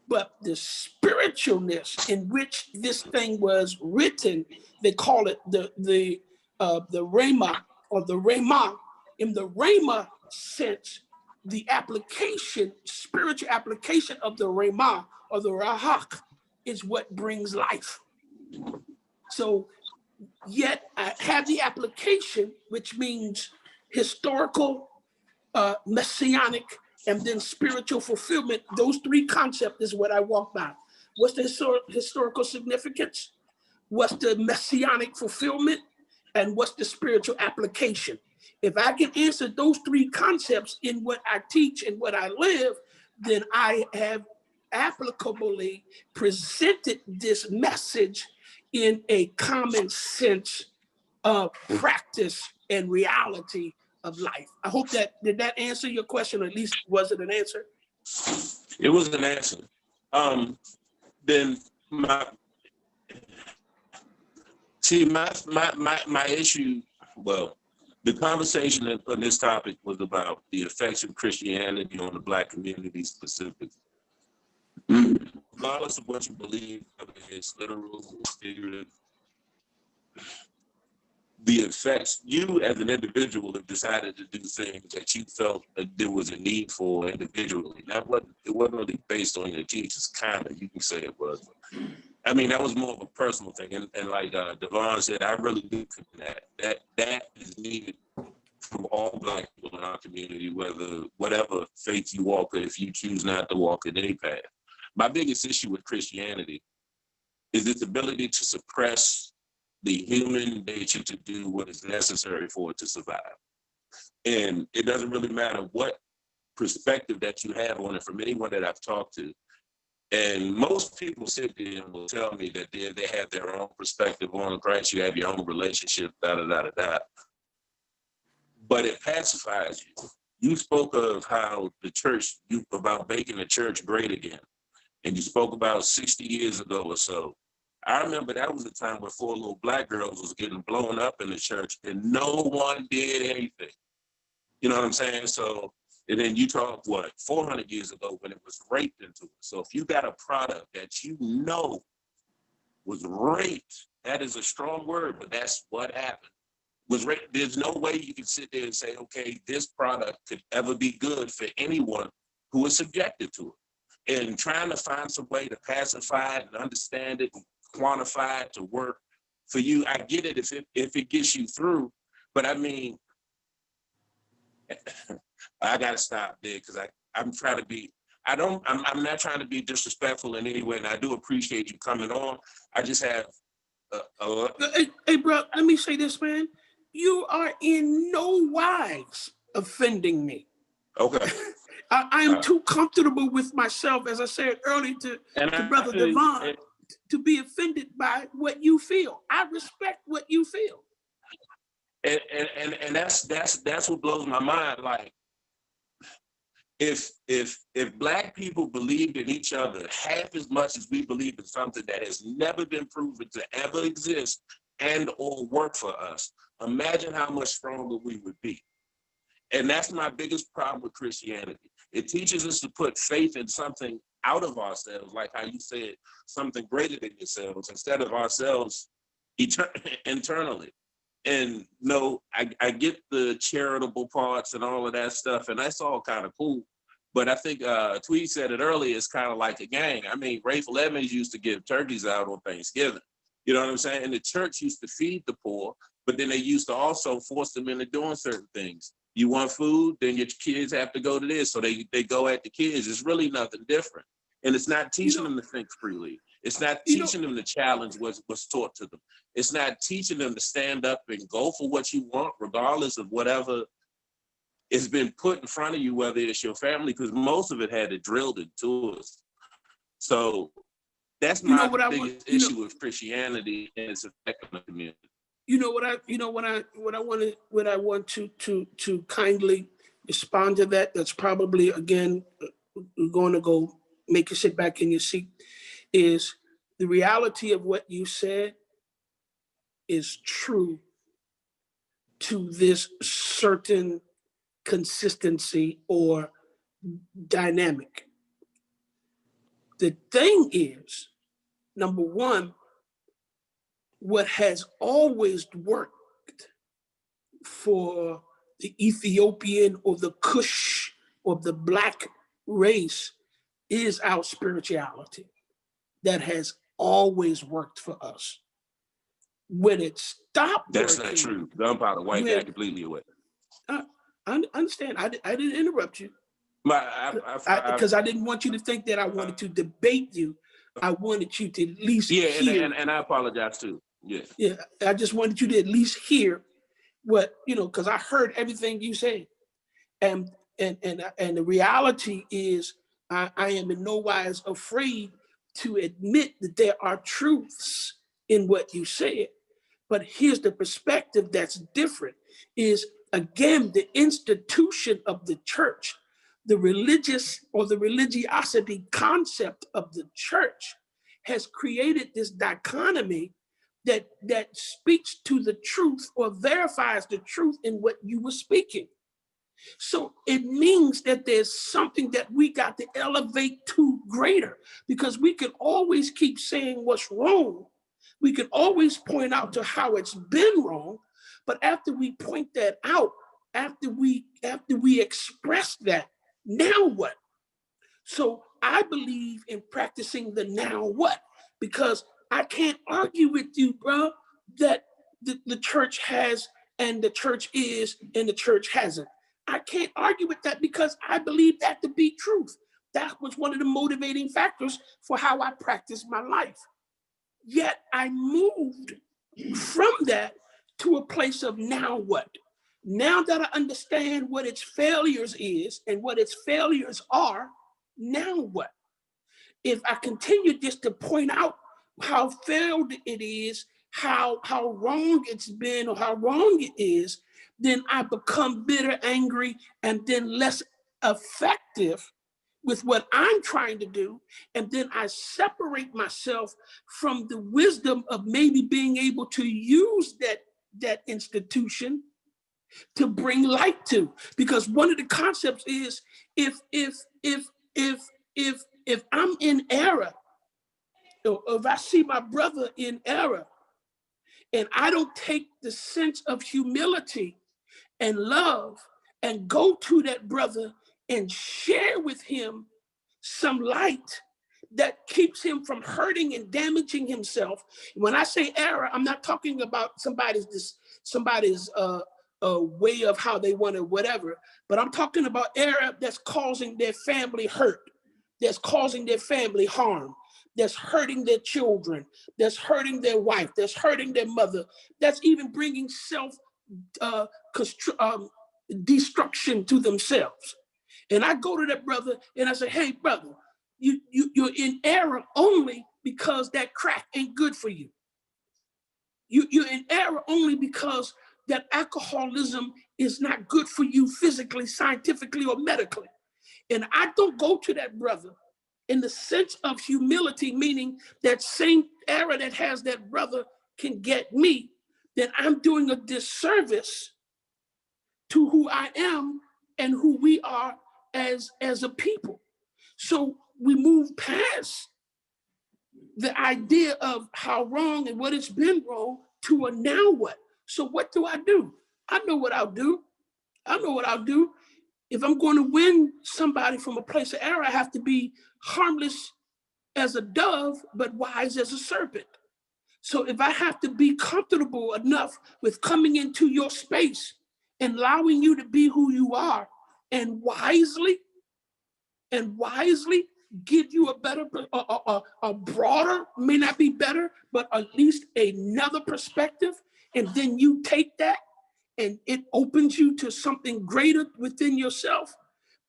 But the spiritualness in which this thing was written, they call it the Rhema, or the Rhema. In the Rhema sense, the application, spiritual application of the Rhema or the Rahak is what brings life. So yet I have the application, which means historical, messianic, and then spiritual fulfillment. Those three concepts is what I walk by. What's the historical significance? What's the messianic fulfillment? And what's the spiritual application? If I can answer those three concepts in what I teach and what I live, then I have applicably presented this message in a common sense practice and reality of life. I hope did that answer your question, or at least was it an answer? It was an answer. Then my issue, well, the conversation on this topic was about the effects of Christianity on the Black community specifically. Regardless of what you believe, whether it's literal or figurative, the effects, you as an individual have decided to do things that you felt that there was a need for individually. It wasn't really based on your teachers, kind of, you can say it was. I mean, that was more of a personal thing. And like Devon said, I really do think that is needed from all Black people in our community, whatever faith you walk with, if you choose not to walk in any path. My biggest issue with Christianity is its ability to suppress the human nature to do what is necessary for it to survive. And it doesn't really matter what perspective that you have on it from anyone that I've talked to. And most people sit there and will tell me that they have their own perspective on Christ. You have your own relationship, da-da-da-da-da. But it pacifies you. you spoke of how the church, about making the church great again. And you spoke about 60 years ago or so. I remember that was a time where 4 little black girls was getting blown up in the church and no one did anything. You know what I'm saying? So, and then you talk, 400 years ago when it was raped into it. So if you got a product that you know was raped, that is a strong word, but that's what happened. Was raped. There's no way you can sit there and say, okay, this product could ever be good for anyone who is subjected to it. And trying to find some way to pacify it and understand it and quantify it to work for you. I get it if it gets you through, but I mean, I gotta stop there because I'm trying to be, I'm not trying to be disrespectful in any way, and I do appreciate you coming on. I just have Hey, bro, let me say this, man. You are in no wise offending me. okay. I am too comfortable with myself, as I said earlier to Brother Devon, to be offended by what you feel. I respect what you feel. And that's what blows my mind. Like, if black people believed in each other half as much as we believe in something that has never been proven to ever exist and or work for us, imagine how much stronger we would be. And that's my biggest problem with Christianity. It teaches us to put faith in something out of ourselves, like how you said, something greater than yourselves, instead of ourselves internally. And no, I get the charitable parts and all of that stuff, and that's all kind of cool. But I think Tweed said it earlier, it's kind of like a gang. I mean, Raffle Evans used to give turkeys out on Thanksgiving. You know what I'm saying? And the church used to feed the poor, but then they used to also force them into doing certain things. You want food, then your kids have to go to this. So they go at the kids. It's really nothing different. And it's not teaching them to think freely. It's not teaching them to challenge what's taught to them. It's not teaching them to stand up and go for what you want, regardless of whatever has been put in front of you, whether it's your family, because most of it had it drilled into us. So that's my biggest issue with Christianity and its effect on the community. What I want to kindly respond to that. That's probably, again, going to go make you sit back in your seat. Is the reality of what you said is true to this certain consistency or dynamic. The thing is, number one, what has always worked for the Ethiopian or the Kush or the Black race is our spirituality. That has always worked for us. When it stopped That's working, not true. Gunpowder wiped that completely away. I understand. I didn't interrupt you. Because I didn't want you to think that I wanted to debate you. I wanted you to at least hear. And I apologize too. Yeah, I just wanted you to at least hear what, because I heard everything you said. And the reality is I am in no wise afraid to admit that there are truths in what you said. But here's the perspective that's different is, again, the institution of the church, the religious or the religiosity concept of the church has created this dichotomy that speaks to the truth or verifies the truth in what you were speaking. So it means that there's something that we got to elevate to greater, because we can always keep saying what's wrong. We can always point out to how it's been wrong, but after we point that out, after we express that, now what? So I believe in practicing the now what, because I can't argue with you, bro, that the church has and the church is and the church hasn't. I can't argue with that because I believe that to be truth. That was one of the motivating factors for how I practiced my life. Yet I moved from that to a place of now what? Now that I understand what its failures is and what its failures are, now what? If I continue just to point out how failed it is, how wrong it's been or how wrong it is, then I become bitter, angry, and then less effective with what I'm trying to do. And then I separate myself from the wisdom of maybe being able to use that institution to bring light to. Because one of the concepts is if I'm in error, or if I see my brother in error, and I don't take the sense of humility and love and go to that brother and share with him some light that keeps him from hurting and damaging himself. When I say error, I'm not talking about somebody's way of how they want to whatever, but I'm talking about error that's causing their family hurt, that's causing their family harm, that's hurting their children, that's hurting their wife, that's hurting their mother, that's even bringing destruction to themselves. And I go to that brother and I say, hey, brother, you're in error only because that crack ain't good for you. You're in error only because that alcoholism is not good for you physically, scientifically, or medically. And I don't go to that brother in the sense of humility, meaning that same error that has that brother can get me, then I'm doing a disservice to who I am and who we are as a people. So we move past the idea of how wrong and what it's been wrong to a now what. So what do? I know what I'll do. I know what I'll do. If I'm going to win somebody from a place of error, I have to be harmless as a dove, but wise as a serpent. So if I have to be comfortable enough with coming into your space and allowing you to be who you are and wisely give you a better, a broader, may not be better, but at least another perspective. And then you take that and it opens you to something greater within yourself.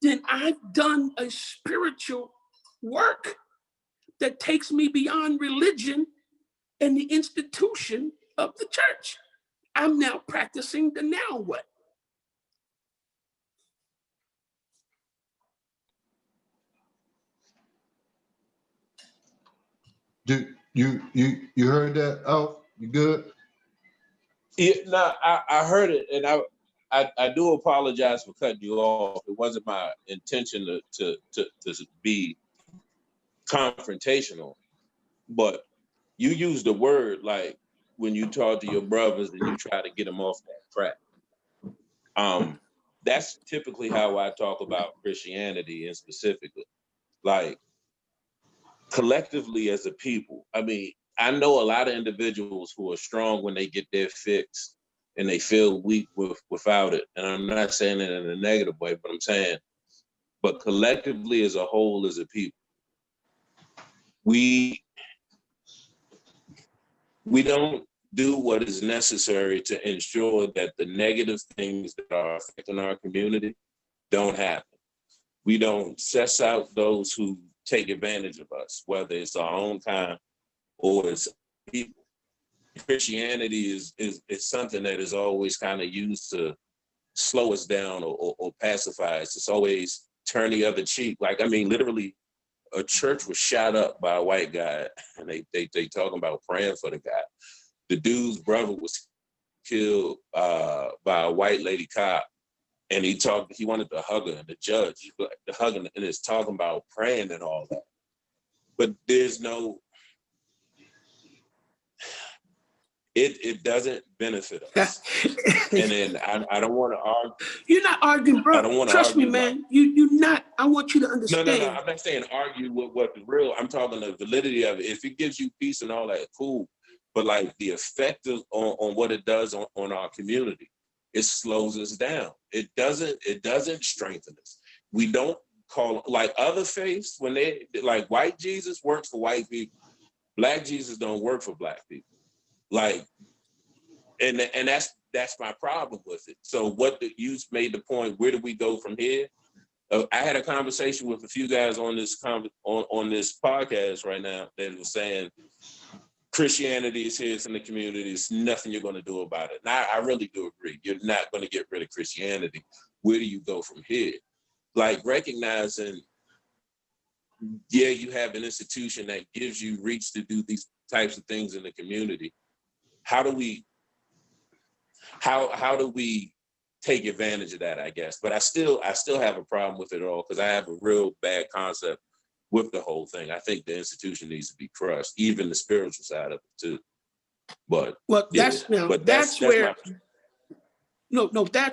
Then I've done a spiritual work that takes me beyond religion and the institution of the church. I'm now practicing the now what. Do you heard that? Oh, you good? Yeah, no, I heard it, and I do apologize for cutting you off. It wasn't my intention to be confrontational, but you used the word like when you talk to your brothers and you try to get them off that track. That's typically how I talk about Christianity, and specifically, like collectively as a people. I mean, I know a lot of individuals who are strong when they get their fix and they feel weak without it. And I'm not saying it in a negative way, but I'm saying, but collectively as a whole, as a people, we don't do what is necessary to ensure that the negative things that are affecting our community don't happen. We don't suss out those who take advantage of us, whether it's our own kind or it's people. Christianity is something that is always kind of used to slow us down or pacify us. It's always turn the other cheek. Like, I mean, literally, a church was shot up by a white guy, and they talking about praying for the guy. The dude's brother was killed by a white lady cop, and he wanted to hug her, and the judge, the hugging, and is talking about praying and all that. But there's no, it doesn't benefit us. And then I don't want to argue. You're not arguing, bro. I don't want to Trust argue. me, man. You're not. I want you to understand. No. I'm not saying argue with what's real. I'm talking the validity of it. If it gives you peace and all that, cool. But like the effect on what it does on our community, it slows us down. It doesn't strengthen us. We don't call, like other faiths, when they, like white Jesus works for white people. Black Jesus don't work for black people. Like, and that's my problem with it. So you made the point, where do we go from here? I had a conversation with a few guys on this on this podcast right now that was saying Christianity is here, it's in the community, there's nothing you're going to do about it. Now, I really do agree. You're not going to get rid of Christianity. Where do you go from here? Like recognizing, yeah, you have an institution that gives you reach to do these types of things in the community. How do we take advantage of that, I guess? But I still have a problem with it all because I have a real bad concept with the whole thing. I think the institution needs to be crushed, even the spiritual side of it too. But well, yeah, that's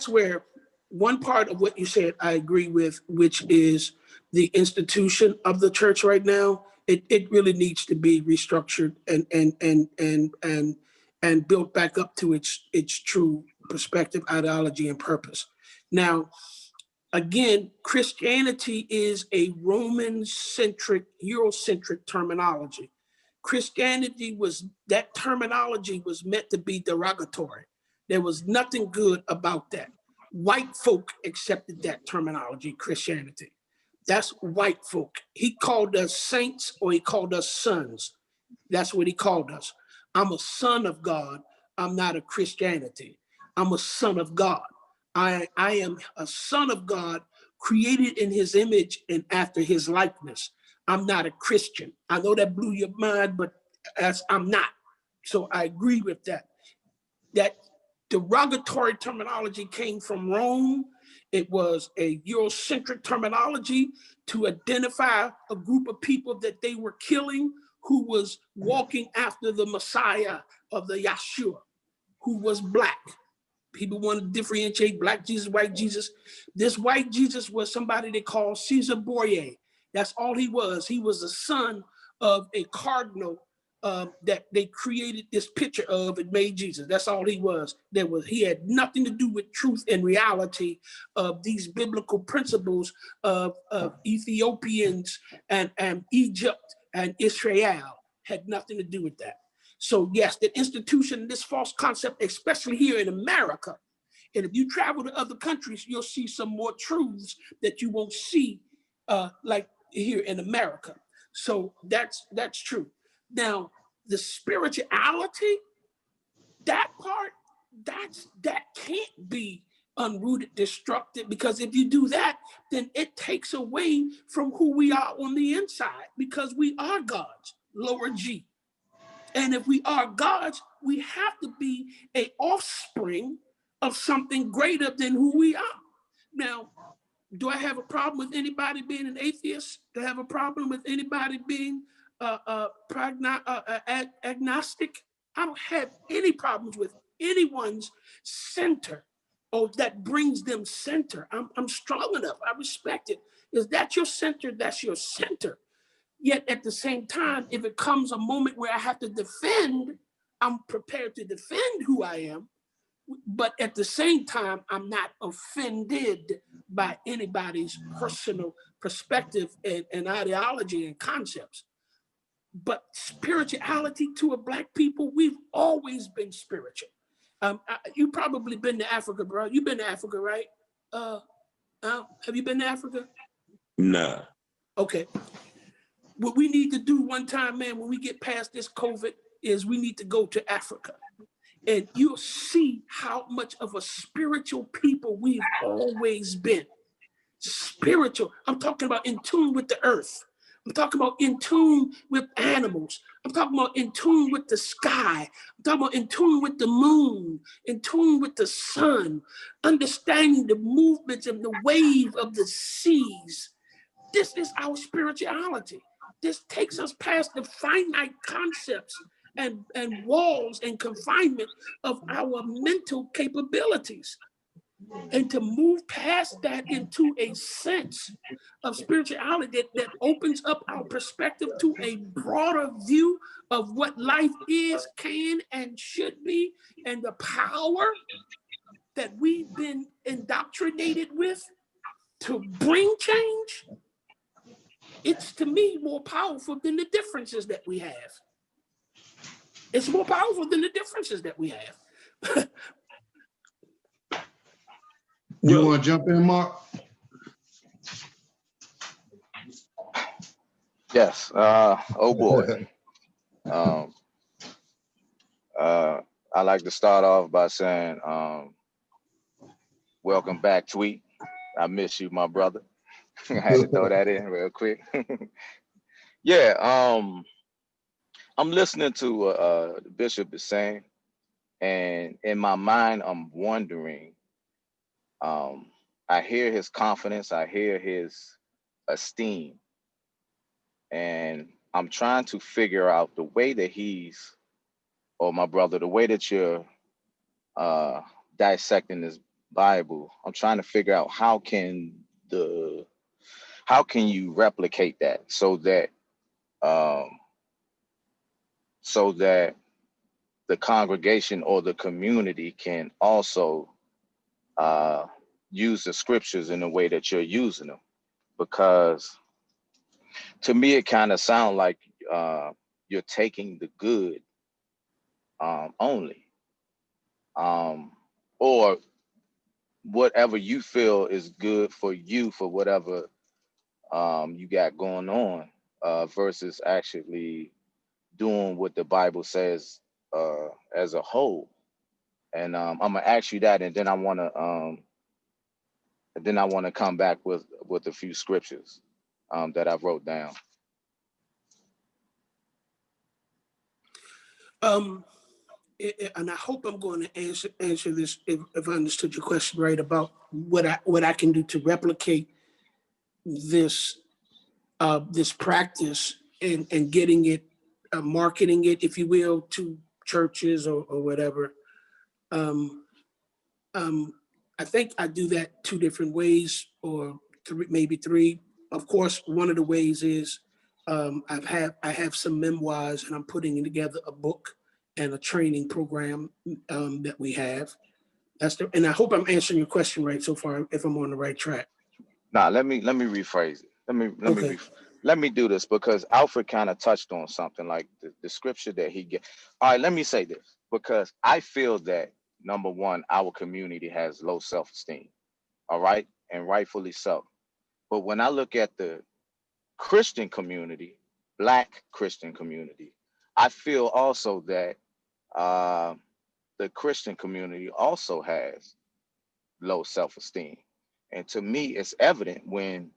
where one part of what you said I agree with, which is the institution of the church right now. It really needs to be restructured and built back up to its true perspective, ideology, and purpose. Now, again, Christianity is a Roman-centric, Eurocentric terminology. That terminology was meant to be derogatory. There was nothing good about that. White folk accepted that terminology, Christianity. That's white folk. He called us saints or he called us sons. That's what he called us. I'm a son of God. I'm not a Christianity. I'm a son of God. I am a son of God, created in his image and after his likeness. I'm not a Christian. I know that blew your mind, but I'm not. So I agree with that. That derogatory terminology came from Rome. It was a Eurocentric terminology to identify a group of people that they were killing who was walking after the Messiah of the Yeshua, who was Black. People want to differentiate Black Jesus, white Jesus. This white Jesus was somebody they called Caesar Borgia. That's all he was. He was a son of a cardinal that they created this picture of and made Jesus. That's all he was. He had nothing to do with truth and reality of these biblical principles of Ethiopians and Egypt and Israel. Had nothing to do with that. So yes, the institution, this false concept, especially here in America, and if you travel to other countries, you'll see some more truths that you won't see like here in America. So that's true. Now, the spirituality, that part, that can't be unrooted, destructive, because if you do that, then it takes away from who we are on the inside, because we are God's, lower G. And if we are God's, we have to be an offspring of something greater than who we are. Now, do I have a problem with anybody being an atheist? Do I have a problem with anybody being agnostic? I don't have any problems with anyone's center or that brings them center. I'm strong enough. I respect it. Is that your center? That's your center. Yet at the same time, if it comes a moment where I have to defend, I'm prepared to defend who I am. But at the same time, I'm not offended by anybody's personal perspective and ideology and concepts. But spirituality to a Black people, we've always been spiritual. You probably been to Africa, bro. You've been to Africa, right? Have you been to Africa? nah. Okay. What we need to do one time, man, when we get past this COVID, is we need to go to Africa. And you'll see how much of a spiritual people we've always been. Spiritual. I'm talking about in tune with the earth. I'm talking about in tune with animals. I'm talking about in tune with the sky. I'm talking about in tune with the moon, in tune with the sun, understanding the movements and the wave of the seas. This is our spirituality. This takes us past the finite concepts and walls and confinement of our mental capabilities. And to move past that into a sense of spirituality that opens up our perspective to a broader view of what life is, can, and should be, and the power that we've been indoctrinated with to bring change, it's to me more powerful than the differences that we have. It's more powerful than the differences that we have. You want to jump in, Mark? Yes. Oh boy. like to start off by saying, welcome back, Tweet. I miss you, my brother. I had to throw that in real quick. Yeah, I'm listening to what the bishop is saying, and in my mind, I'm wondering. I hear his confidence, I hear his esteem, and I'm trying to figure out the way that he's, or my brother, the way that you're uh, dissecting this Bible. I'm trying to figure out how can you replicate that um, so that the congregation or the community can also use the scriptures in the way that you're using them. Because to me, it kind of sounds like you're taking the good only, or whatever you feel is good for you for whatever you got going on, versus actually doing what the Bible says as a whole. And I'm gonna ask you that, and then I want to come back with a few scriptures that I wrote down. And I hope I'm going to answer this if I understood your question right about what I can do to replicate this this practice and getting it, marketing it, if you will, to churches or whatever. Um, I think I do that two different ways, or maybe three. Of course, one of the ways is I have some memoirs, and I'm putting together a book and a training program that we have. And I hope I'm answering your question right so far, if I'm on the right track. Now, let me rephrase it. Okay. Let me do this, because Alfred kind of touched on something like the scripture that he get. All right, let me say this, because I feel that number one, our community has low self-esteem. All right, and rightfully so. But when I look at the Christian community, Black Christian community, I feel also that uh, the Christian community also has low self-esteem. And to me, it's evident when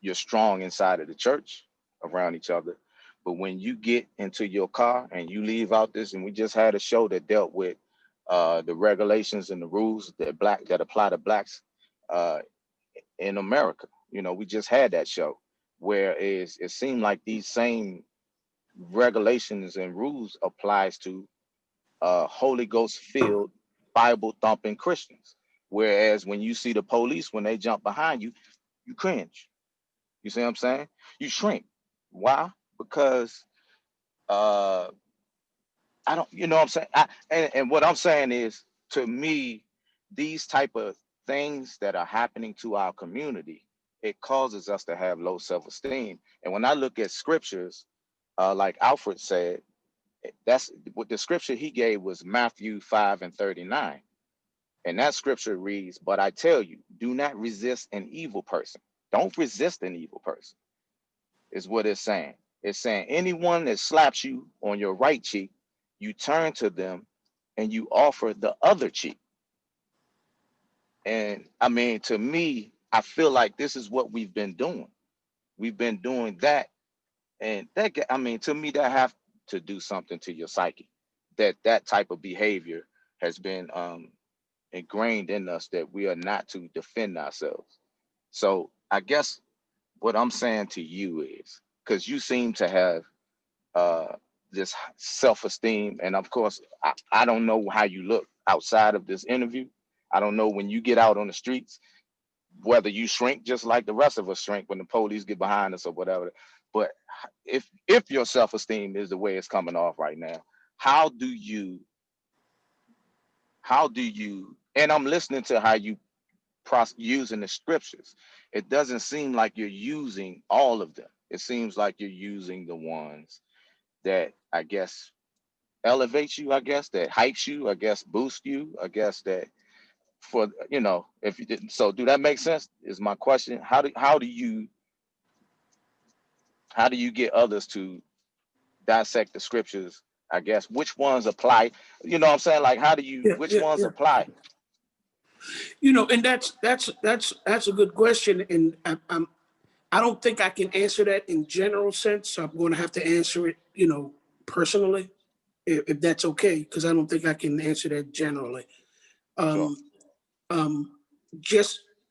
you're strong inside of the church around each other. But when you get into your car and you leave out this, and we just had a show that dealt with the regulations and the rules that apply to Blacks uh, in America. You know, we just had that show where it seemed like these same regulations and rules applies to Holy Ghost filled Bible thumping Christians. Whereas when you see the police, when they jump behind you, you cringe. You see what I'm saying? You shrink. Why? Because uh I don't, you know what I'm saying? And what I'm saying is, to me, these type of things that are happening to our community, it causes us to have low self-esteem. And when I look at scriptures, like Alfred said, that's what the scripture he gave was Matthew 5:39. And that scripture reads, "But I tell you, do not resist an evil person." Don't resist an evil person, is what it's saying. It's saying anyone that slaps you on your right cheek, you turn to them and you offer the other cheek. And I mean, to me, I feel like this is what we've been doing. We've been doing that. And I mean, to me, that have to do something to your psyche. That type of behavior has been ingrained in us, that we are not to defend ourselves. So I guess what I'm saying to you is, because you seem to have uh, this self-esteem. And of course, I don't know how you look outside of this interview. I don't know when you get out on the streets, whether you shrink just like the rest of us shrink when the police get behind us or whatever. But if your self-esteem is the way it's coming off right now, how do you, and I'm listening to how you using the scriptures. It doesn't seem like you're using all of them. It seems like you're using the ones that I guess elevates you, I guess that hypes you, I guess boost you, I guess that for, you know, if you didn't. So do that make sense? Is my question. How do you get others to dissect the scriptures I guess. Which ones apply? You know what I'm saying? Like, how do you, which ones apply? You know, and that's a good question, and I don't think I can answer that in general sense. So I'm going to have to answer it, you know, personally, if that's okay, because I don't think I can answer that generally. Sure.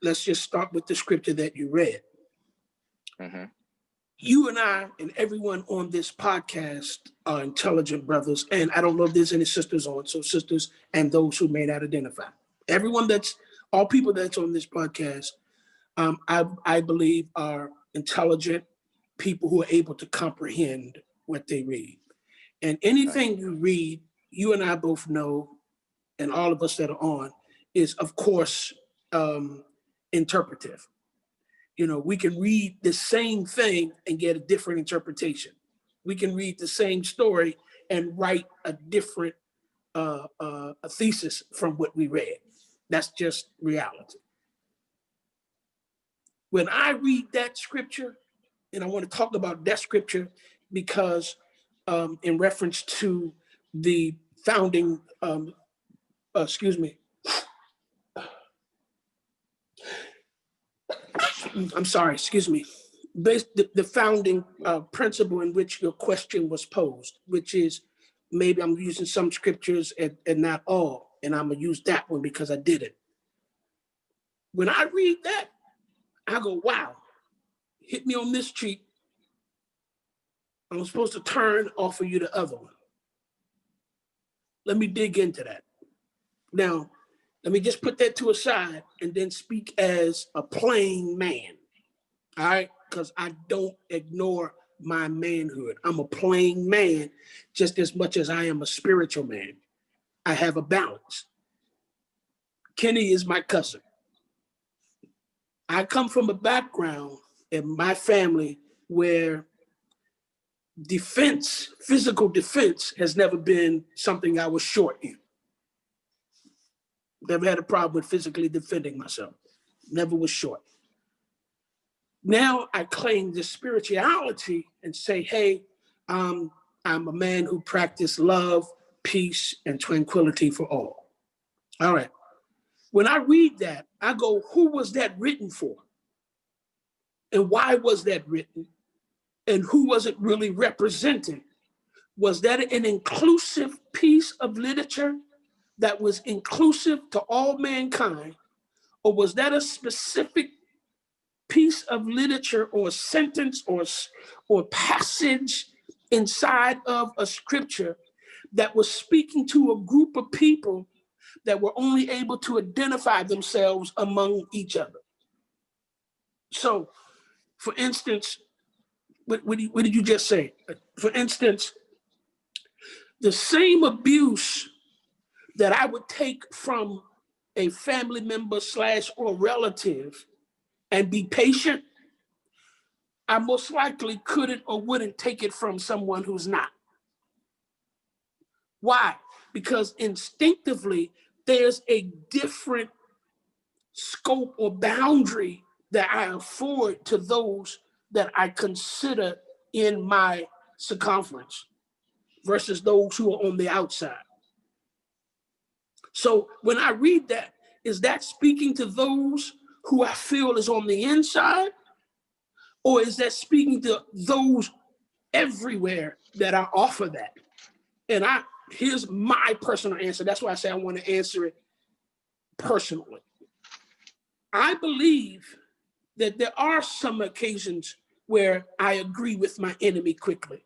Let's just start with the scripture that you read. Mm-hmm. You and I and everyone on this podcast are intelligent brothers, and I don't know if there's any sisters on, so sisters and those who may not identify. All people that's on this podcast, I believe are intelligent people who are able to comprehend what they read. And anything you read, you and I both know, and all of us that are on, is of course interpretive. You know, we can read the same thing and get a different interpretation. We can read the same story and write a different a thesis from what we read. That's just reality. When I read that scripture, and I want to talk about that scripture because in reference to the founding, excuse me, I'm sorry, excuse me, the founding principle in which your question was posed, which is maybe I'm using some scriptures and not all, and I'm gonna use that one because I did it. When I read that, I go, wow, hit me on this cheek. I'm supposed to turn, offer you the other one. Let me dig into that. Now, let me just put that to a side and then speak as a plain man. All right, because I don't ignore my manhood. I'm a plain man just as much as I am a spiritual man. I have a balance. Kenny is my cousin. I come from a background in my family where defense, physical defense, has never been something I was short in. Never had a problem with physically defending myself. Never was short. Now I claim this spirituality and say, hey, I'm a man who practiced love, peace, and tranquility for all. All right. When I read that, I go, who was that written for? And why was that written? And who was it really representing? Was that an inclusive piece of literature that was inclusive to all mankind? Or was that a specific piece of literature or sentence or passage inside of a scripture that was speaking to a group of people that were only able to identify themselves among each other? So, for instance, what did you just say? For instance, the same abuse that I would take from a family member / or relative and be patient, I most likely couldn't or wouldn't take it from someone who's not. Why? Because instinctively, there's a different scope or boundary that I afford to those that I consider in my circumference versus those who are on the outside. So when I read that, is that speaking to those who I feel is on the inside? Or is that speaking to those everywhere that I offer that? And here's my personal answer. That's why I say I want to answer it personally. I believe that there are some occasions where I agree with my enemy quickly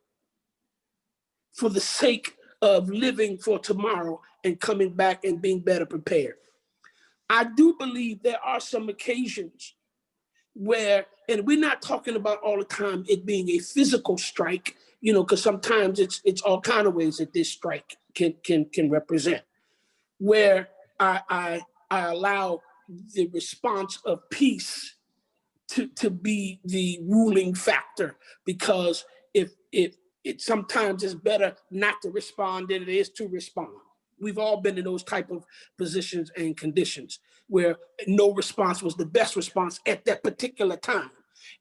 for the sake of living for tomorrow and coming back and being better prepared. I do believe there are some occasions where, and we're not talking about all the time it being a physical strike, you know, because sometimes it's all kind of ways that this strike can represent, where I allow the response of peace to be the ruling factor, because if it sometimes is better not to respond than it is to respond. We've all been in those type of positions and conditions where no response was the best response at that particular time.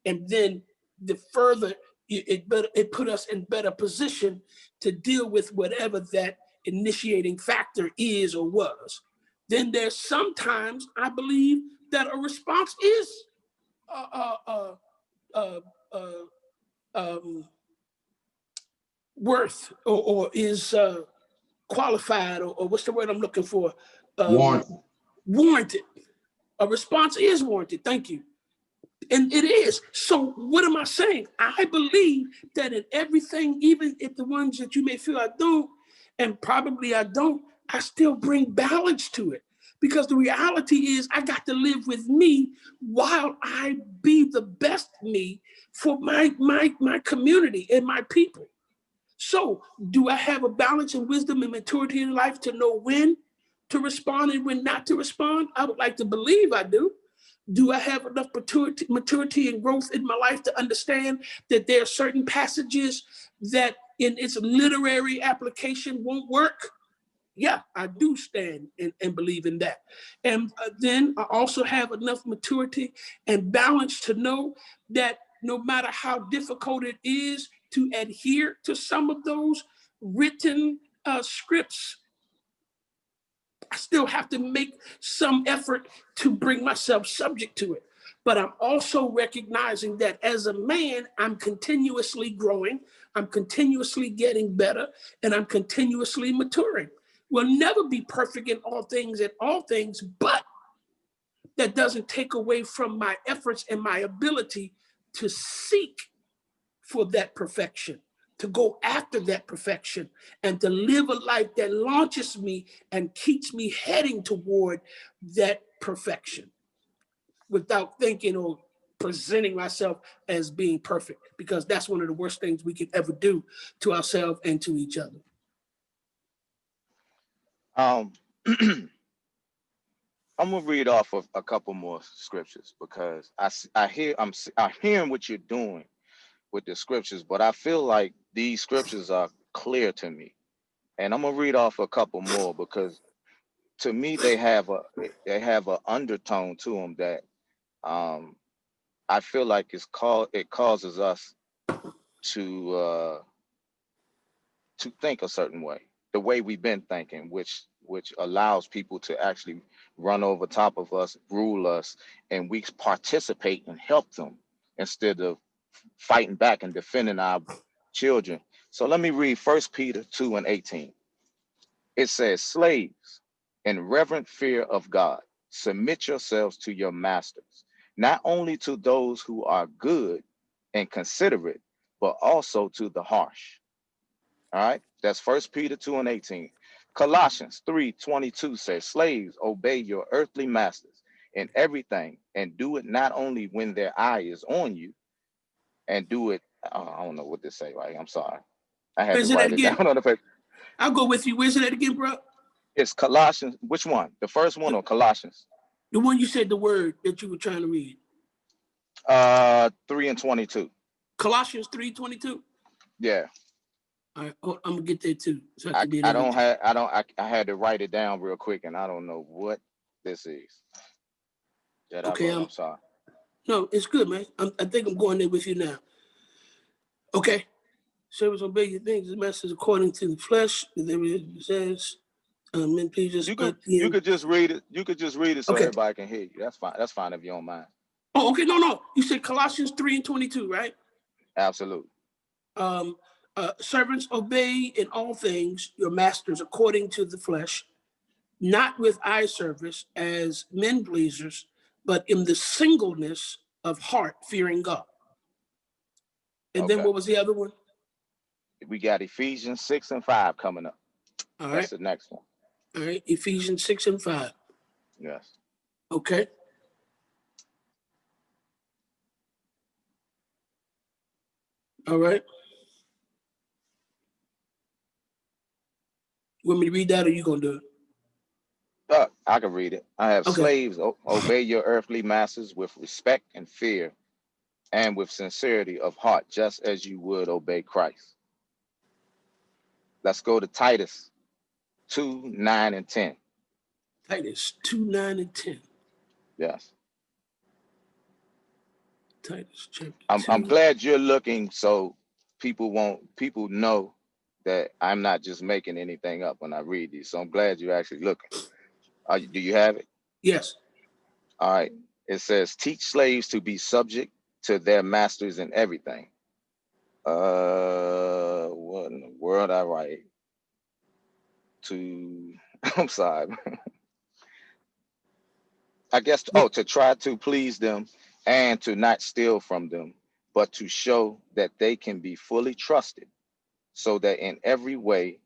And then the further it put us in better position to deal with whatever that initiating factor is or was. Then there's sometimes I believe that a response is worth or is qualified or what's the word I'm looking for? Warranted. Warranted. A response is warranted. Thank you. And it is. So what am I saying? I believe that in everything, even if the ones that you may feel I don't, and probably I don't, I still bring balance to it. Because the reality is I got to live with me while I be the best me for my community and my people. So do I have a balance and wisdom and maturity in life to know when to respond and when not to respond? I would like to believe I do. Do I have enough maturity and growth in my life to understand that there are certain passages that in its literary application won't work? Yeah, I do stand and believe in that. And then I also have enough maturity and balance to know that no matter how difficult it is to adhere to some of those written scripts, I still have to make some effort to bring myself subject to it. But I'm also recognizing that as a man, I'm continuously growing, I'm continuously getting better, and I'm continuously maturing. We'll never be perfect in all things at all things, but that doesn't take away from my efforts and my ability to seek for that perfection, to go after that perfection, and to live a life that launches me and keeps me heading toward that perfection without thinking or presenting myself as being perfect, because that's one of the worst things we could ever do to ourselves and to each other. I'm gonna read off of a couple more scriptures because I'm hearing what you're doing with the scriptures, but I feel like these scriptures are clear to me, and I'm gonna read off a couple more because to me they have a undertone to them that I feel like it causes us to think a certain way, the way we've been thinking, which allows people to actually run over top of us, rule us, and we participate and help them instead of fighting back and defending our children. So let me read 1 Peter 2:18. It says, slaves, in reverent fear of God, submit yourselves to your masters, not only to those who are good and considerate, but also to the harsh. All right, that's 1 Peter 2:18. Colossians 3:22 says, slaves, obey your earthly masters in everything, and do it not only when their eye is on you, and do it. I don't know what this say, right? I'm sorry. I had to Where's it at write it again? down on the paper. I'll go with you. Where's it at again, bro? It's Colossians. Which one? The first one or Colossians? The one you said the word that you were trying to read. 3:22. Colossians 3:22. Yeah. All right, oh, I'm gonna get there too. So I I, can be I there. don't have I don't I had to write it down real quick and I don't know what this is. That I Okay, wrote. I'm sorry. no, it's good, man. I think I'm going there with you now. Okay. Servants obey your things, the masters according to the flesh. It says, men, please just You could just read it. You could just read it so okay. everybody can hear you. That's fine. That's fine if you don't mind. Oh, okay. No. You said Colossians 3:22, right? Absolutely. Servants obey in all things your masters according to the flesh, not with eye service as men pleasers, but in the singleness of heart, fearing God. And then Okay. what was the other one? We got Ephesians 6:5 coming up. All That's right. the next one. All right. Ephesians 6:5. Yes. Okay. All right. You want me to read that or you gonna do it? I can read it. I have Okay. slaves, obey your earthly masters with respect and fear and with sincerity of heart, just as you would obey Christ. Let's go to Titus 2:9 and 10. Titus 2:9 and 10. Yes. Titus chapter I'm 2. glad you're looking so people know that I'm not just making anything up when I read these. So I'm glad you're actually looking. Do you have it? Yes. All right. It says, teach slaves to be subject to their masters in everything. What in the world I write? I'm sorry. I guess, to try to please them and to not steal from them, but to show that they can be fully trusted, so that in every way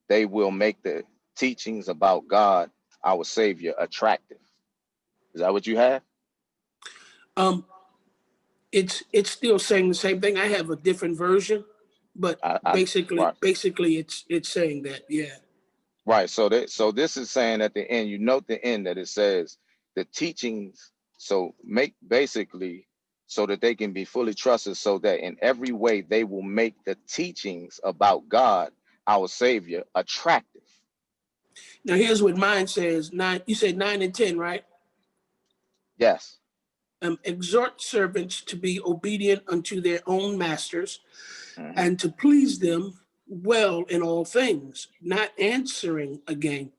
they will make the teachings about God, our Savior, attractive. Is that what you have? It's still saying the same thing. I have a different version, but basically it's saying that, yeah. Right. So this is saying at the end, you note the end that it says the teachings, so make basically so that they can be fully trusted, so that in every way they will make the teachings about God, our Savior, attractive. Now here's what mine says. 9, you said 9 and 10, right? Yes. Exhort servants to be obedient unto their own masters, Mm-hmm. and to please them well in all things, not answering again,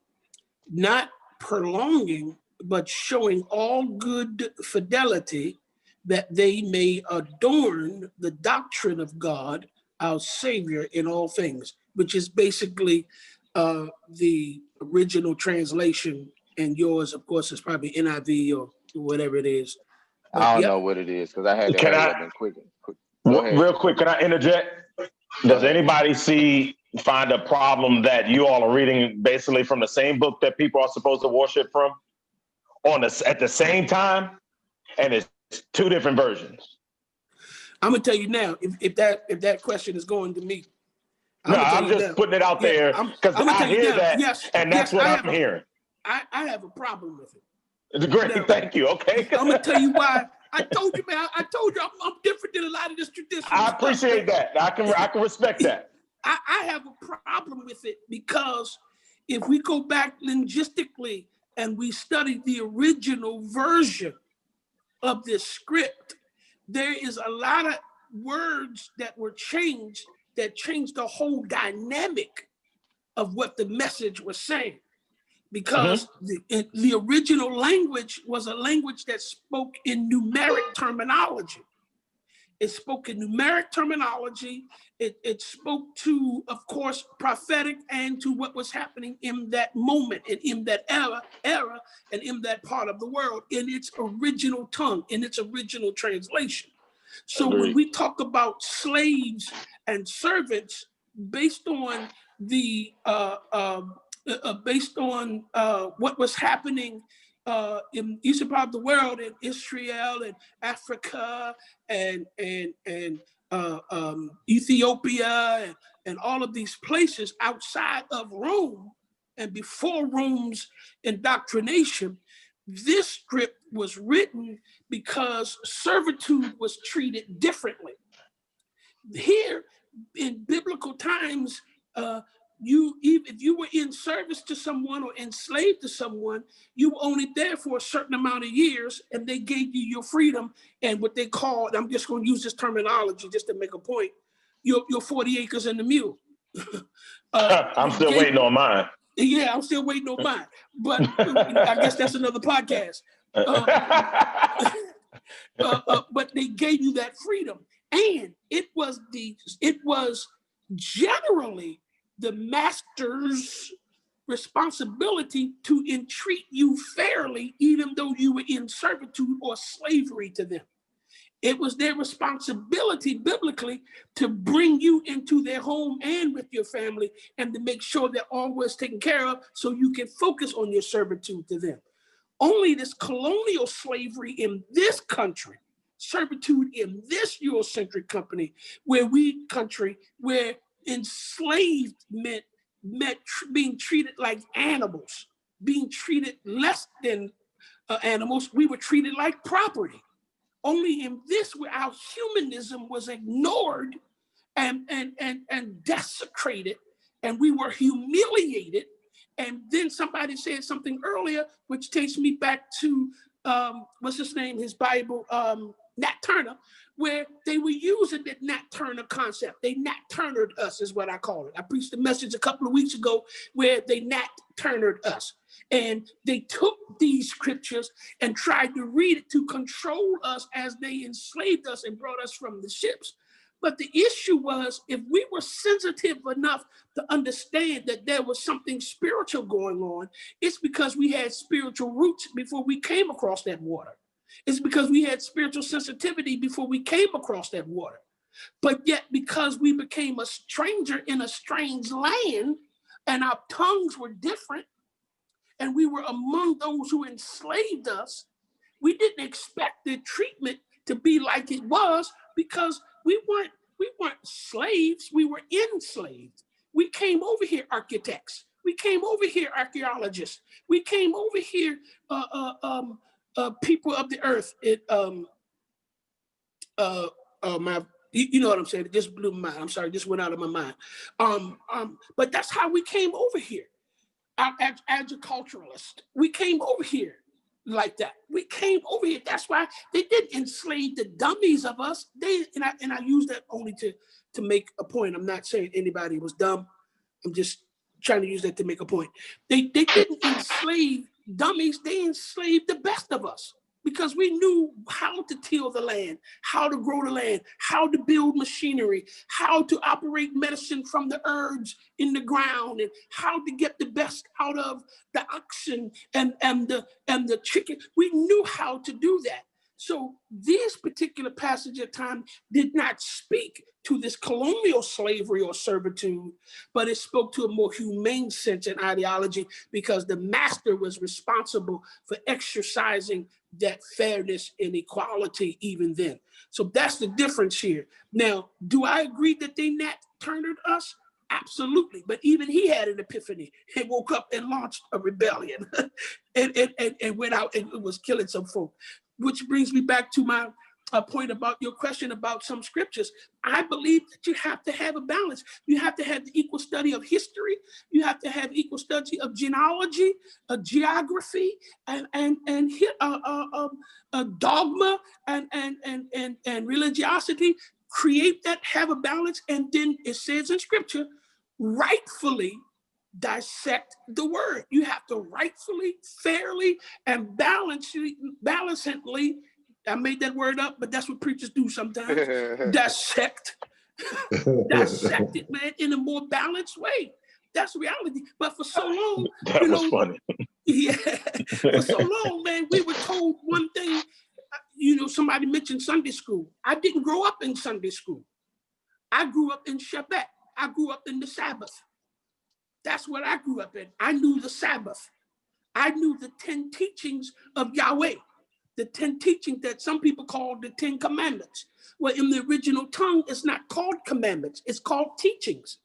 not prolonging, but showing all good fidelity, that they may adorn the doctrine of God, our Savior, in all things, which is basically the original translation. And yours, of course, is probably NIV or whatever it is. But I don't yep. know what it is because I had to Can hurry I, up and quick. Go ahead. real quick, can I interject? Does anybody find a problem that you all are reading basically from the same book that people are supposed to worship from at the same time, and it's two different versions? I'm gonna tell you now, if that question is going to me, I'm just putting it out there because I'm gonna I tell you hear now. that, Yes, and that's what I'm hearing. I have a problem with it. It's great, Now, thank you. Okay, I'm gonna tell you why. I told you, man. I told you I'm different than a lot of this traditional I stuff. appreciate that. I can respect that. I have a problem with it because if we go back linguistically and we study the original version of this script, there is a lot of words that were changed that changed the whole dynamic of what the message was saying. Because the original language was a language that spoke in numeric terminology. It spoke in numeric terminology. It spoke to, of course, prophetic and to what was happening in that moment and in that era and in that part of the world in its original tongue, in its original translation. So when we talk about slaves and servants, based on the what was happening in eastern part of the world, in Israel and Africa and Ethiopia and all of these places outside of Rome and before Rome's indoctrination, this script was written because servitude was treated differently. Here in biblical times, if you were in service to someone or enslaved to someone, you were only there for a certain amount of years, and they gave you your freedom and what they called, I'm just going to use this terminology just to make a point, your 40 acres and the mule. I'm still waiting on mine. Yeah, I'm still waiting on mine, but I guess that's another podcast. But they gave you that freedom, and it was generally the master's responsibility to entreat you fairly, even though you were in servitude or slavery to them. It was their responsibility biblically to bring you into their home and with your family and to make sure that all was taken care of so you can focus on your servitude to them. Only this colonial slavery in this country, servitude in this Eurocentric country, where enslaved meant being treated like animals, being treated less than animals. We were treated like property. Only in this where our humanism was ignored and desecrated, and we were humiliated. And then somebody said something earlier, which takes me back to what's his name? His Bible, Nat Turner, where they were using the Nat Turner concept. They Nat Turnered us is what I call it. I preached a message a couple of weeks ago where they Nat Turnered us. And they took these scriptures and tried to read it to control us as they enslaved us and brought us from the ships. But the issue was, if we were sensitive enough to understand that there was something spiritual going on, it's because we had spiritual roots before we came across that water. It's because we had spiritual sensitivity before we came across that water. But yet, because we became a stranger in a strange land and our tongues were different and we were among those who enslaved us, we didn't expect the treatment to be like it was, because we weren't slaves, we were enslaved. We came over here architects. We came over here archaeologists. We came over here people of the earth. You know what I'm saying? It just blew my mind. I'm sorry, it just went out of my mind. But that's how we came over here. As agriculturalists, we came over here like that. We came over here. That's why they didn't enslave the dummies of us. And I use that only to make a point. I'm not saying anybody was dumb. I'm just trying to use that to make a point. They didn't enslave dummies. They enslaved the best of us, because we knew how to till the land, how to grow the land, how to build machinery, how to operate medicine from the herbs in the ground, and how to get the best out of the oxen and the chicken. We knew how to do that. So this particular passage of time did not speak to this colonial slavery or servitude, but it spoke to a more humane sense and ideology, because the master was responsible for exercising that fairness and equality even then. So that's the difference here. Now, do I agree that they Nat Turnered us? Absolutely. But even he had an epiphany. He woke up and launched a rebellion and went out and was killing some folk. Which brings me back to my point about your question about some scriptures. I believe that you have to have a balance. You have to have the equal study of history. You have to have equal study of genealogy, geography, and dogma and religiosity. Create that, have a balance, and then it says in scripture, rightfully dissect the word. You have to rightfully, fairly, and balancedly, I made that word up, but that's what preachers do sometimes, dissect it, man, in a more balanced way. That's reality. But for so long, That was funny. Yeah, for so long, man, we were told one thing. Somebody mentioned Sunday school. I didn't grow up in Sunday school. I grew up in Shabbat. I grew up in the Sabbath. That's what I grew up in. I knew the Sabbath. I knew the 10 teachings of Yahweh, the 10 teachings that some people call the 10 commandments. Well, in the original tongue, it's not called commandments, it's called teachings.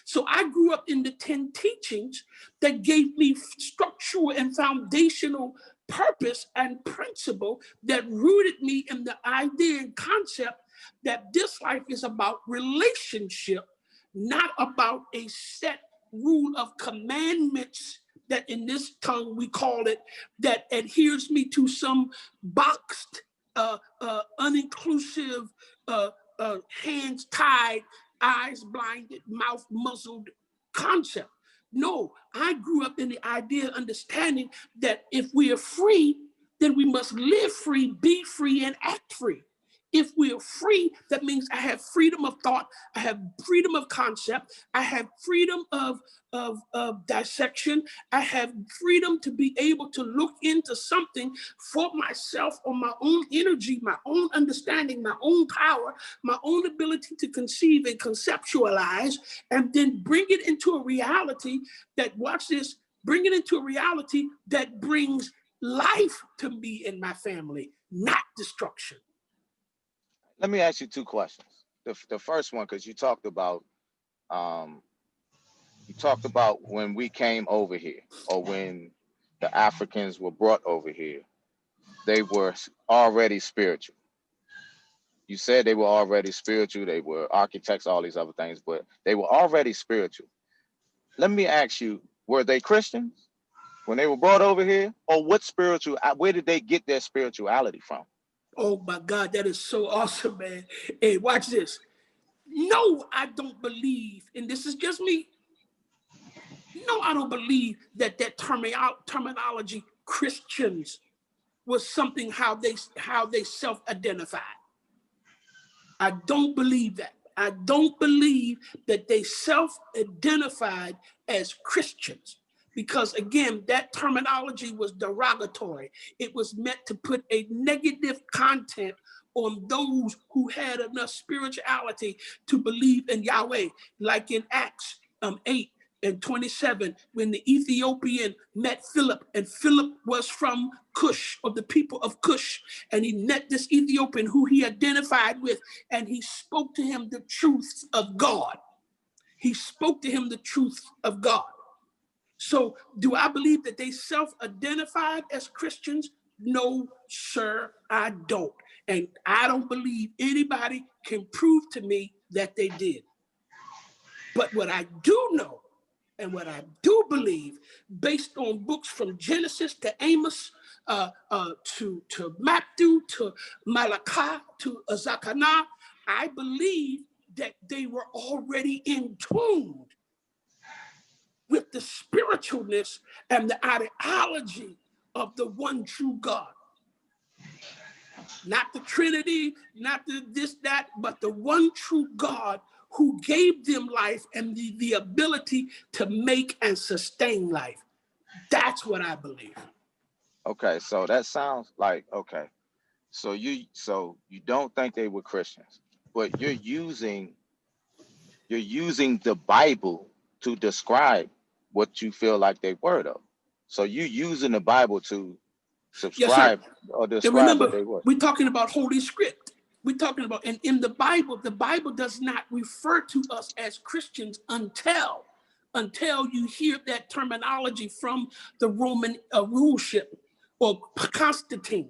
So I grew up in the 10 teachings that gave me structural and foundational purpose and principle that rooted me in the idea and concept that this life is about relationship, not about a set rule of commandments that in this tongue we call it, that adheres me to some boxed, uninclusive, hands tied, eyes blinded, mouth muzzled concept. No, I grew up in the idea, understanding that if we are free, then we must live free, be free, and act free. If we are free, that means I have freedom of thought, I have freedom of concept, I have freedom of dissection, I have freedom to be able to look into something for myself on my own energy, my own understanding, my own power, my own ability to conceive and conceptualize, and then bring it into a reality that, watch this, bring it into a reality that brings life to me and my family, not destruction. Let me ask you two questions. The first one, because you talked about when we came over here, or when the Africans were brought over here, they were already spiritual. You said they were already spiritual, they were architects, all these other things, but they were already spiritual. Let me ask you, were they Christians when they were brought over here? Or where did they get their spirituality from? Oh my God, that is so awesome, man. Hey, watch this. No, I don't believe, and this is just me. No, I don't believe that terminology Christians was something how they self-identified. I don't believe that. I don't believe that they self-identified as Christians, because again, that terminology was derogatory. It was meant to put a negative content on those who had enough spirituality to believe in Yahweh, like in Acts 8:27, when the Ethiopian met Philip, and Philip was from Cush, or the people of Cush, and he met this Ethiopian who he identified with, and he spoke to him the truth of God. He spoke to him the truth of God. So do I believe that they self-identified as Christians? No, sir, I don't. And I don't believe anybody can prove to me that they did. But what I do know, and what I do believe, based on books from Genesis to Amos, to Matthew, to Malachi, to Zechariah, I believe that they were already in tune with the spiritualness and the ideology of the one true God. Not the Trinity, not the this, that, but the one true God who gave them life and the ability to make and sustain life. That's what I believe. Okay, so that sounds like, okay. So you don't think they were Christians, but you're using the Bible to describe what you feel like they were, though. So you using the Bible to Yes, sir. subscribe or And describe what remember, they were. we're talking about Holy Script. We're talking about, and in the Bible does not refer to us as Christians until you hear that terminology from the Roman ruleship, or Constantine.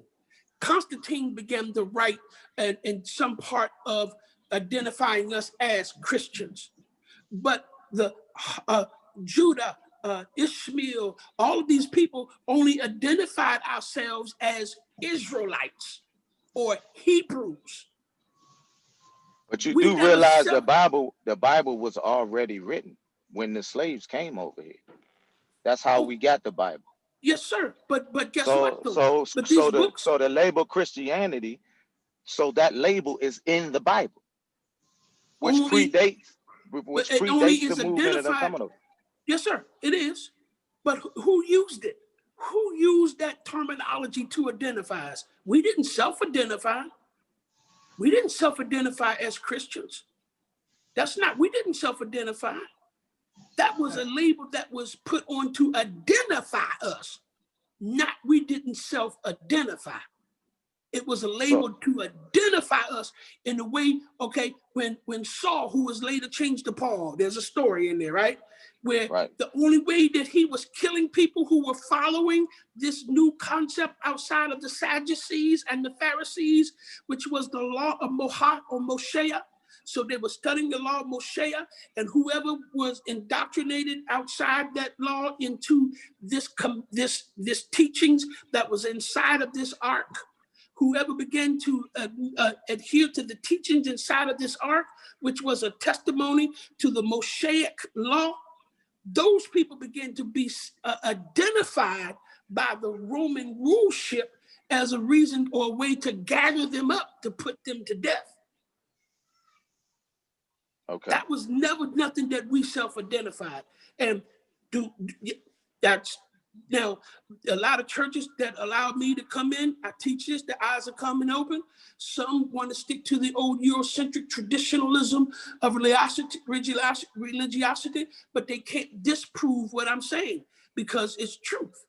Constantine began to write in some part of identifying us as Christians. But the Judah, Ishmael, all of these people only identified ourselves as Israelites or Hebrews. But you We do never realize self. the Bible was already written when the slaves came over here. That's how Oh, we got the Bible. yes, sir. But guess what So though? so But these so the books, so the label Christianity, so that label is in the Bible, which only, predates but it only the is movement of them identified. coming over. Yes, sir. It is. But who used it? Who used that terminology to identify us? We didn't self-identify. We didn't self-identify as Christians. We didn't self-identify. That was a label that was put on to identify us. Not, we didn't self-identify. It was a So label to identify us in the way, okay, when Saul, who was later changed to Paul, there's a story in there, right? Where right. the only way that he was killing people who were following this new concept outside of the Sadducees and the Pharisees, which was the law of Moshe. So they were studying the law of Moshe, and whoever was indoctrinated outside that law into this teachings that was inside of this ark, whoever began to adhere to the teachings inside of this ark, which was a testimony to the Mosaic law, those people began to be identified by the Roman ruleship as a reason or a way to gather them up to put them to death. Okay. That was never nothing that we self-identified. And that's now a lot of churches that allow me to come in. I teach this, the eyes are coming open. Some want to stick to the old Eurocentric traditionalism of religiosity, but they can't disprove what I'm saying because it's truth.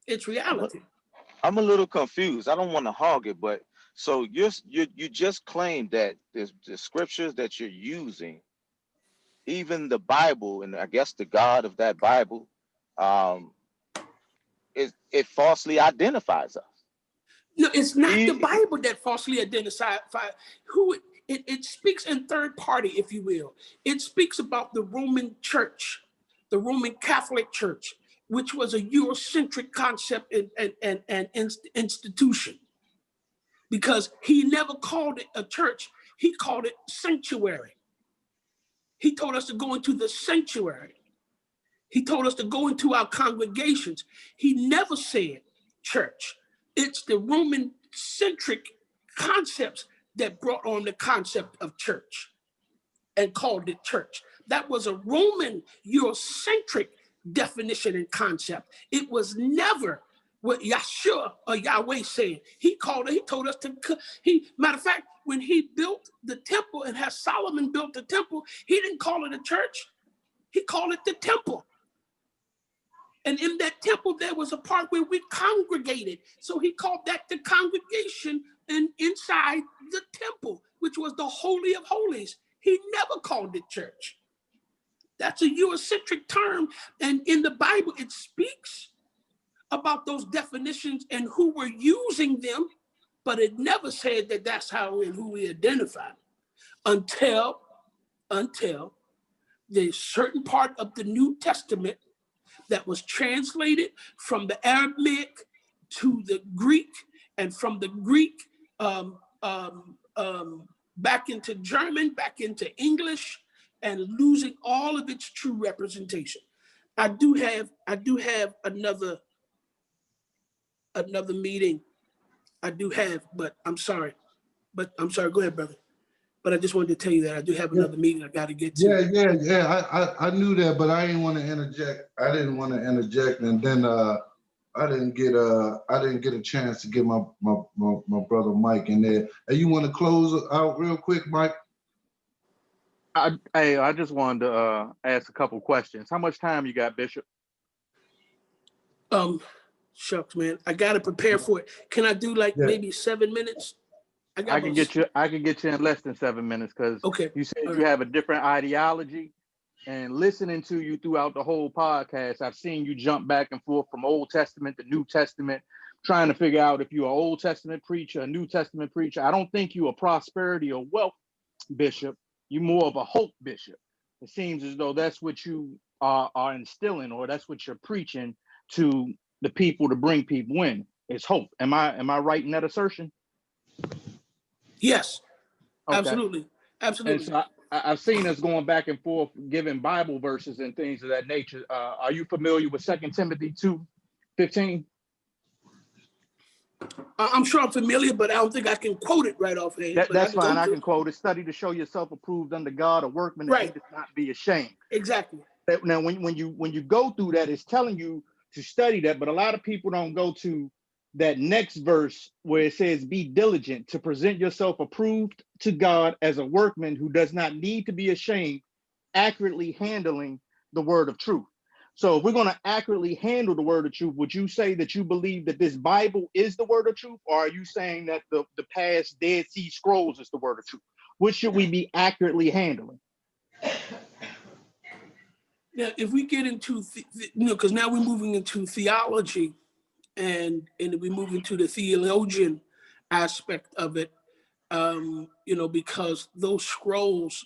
It's reality. I'm a little confused. I don't want to hog it, but so you just claimed that the scriptures that you're using, even the Bible, and I guess the God of that Bible, it falsely identifies us. No, it's not the He, Bible that falsely identifies who it speaks in third party, if you will. It speaks about the Roman church, the Roman Catholic Church, which was a Eurocentric concept and institution. because he never called it a church. He called it sanctuary. He told us to go into the sanctuary. He told us to go into our congregations. He never said church. It's the Roman-centric concepts that brought on the concept of church and called it church. That was a Roman Eurocentric definition and concept. It was never what Yahshua or Yahweh said. He told us to, matter of fact, when he built the temple and had Solomon built the temple, he didn't call it a church. He called it the temple. And in that temple, there was a part where we congregated. So he called that the congregation and inside the temple, which was the Holy of Holies. He never called it church. That's a Eurocentric term. And in the Bible, it speaks about those definitions and who were using them, but it never said that that's how and who we identify until there's certain part of the New Testament that was translated from the Aramaic to the Greek, and from the Greek back into German, back into English, and losing all of its true representation. I do have another meeting. But I'm sorry. Go ahead, brother. But I just wanted to tell you that I do have another meeting I got to get to. Yeah. I knew that, but I didn't want to interject. And then I didn't get a chance to get my brother Mike in there. Hey, you want to close out real quick, Mike? I just wanted to ask a couple questions. How much time you got, Bishop? Shucks, man, I got to prepare for it. Can I do maybe 7 minutes? I can get you in less than 7 minutes, because you said you have a different ideology, and listening to you throughout the whole podcast, I've seen you jump back and forth from Old Testament to New Testament, trying to figure out if you're an Old Testament preacher, a New Testament preacher. I don't think you're a prosperity or wealth bishop. You're more of a hope bishop. It seems as though that's what you are instilling, or that's what you're preaching to the people to bring people in. It's hope. Am I right in that assertion? Yes, okay. Absolutely. And so I've seen us going back and forth, giving Bible verses and things of that nature. Are you familiar with 2 Timothy 2:15? I'm sure I'm familiar, but I don't think I can quote it right off hand. That's fine. I can quote it. Study to show yourself approved unto God, a workman that needeth not be ashamed. Exactly. Now, when you go through that, it's telling you to study that, but a lot of people don't go to that next verse where it says, be diligent to present yourself approved to God as a workman who does not need to be ashamed, accurately handling the word of truth. So if we're going to accurately handle the word of truth, would you say that you believe that this Bible is the word of truth? Or are you saying that the past Dead Sea Scrolls is the word of truth? What should we be accurately handling? Now, if we get into, because now we're moving into theology, and we move into the theologian aspect of it, because those scrolls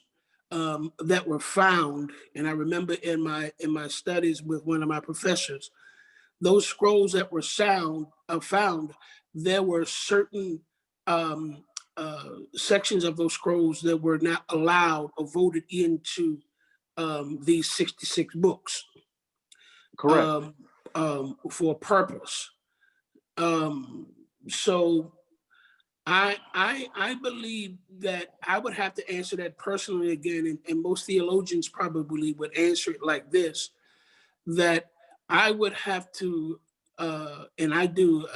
that were found, and I remember in my studies with one of my professors, those scrolls that were found, there were certain sections of those scrolls that were not allowed or voted into these 66 books. Correct. For a purpose. So I believe that I would have to answer that personally again, and most theologians probably would answer it like this, that I would have to, and I do,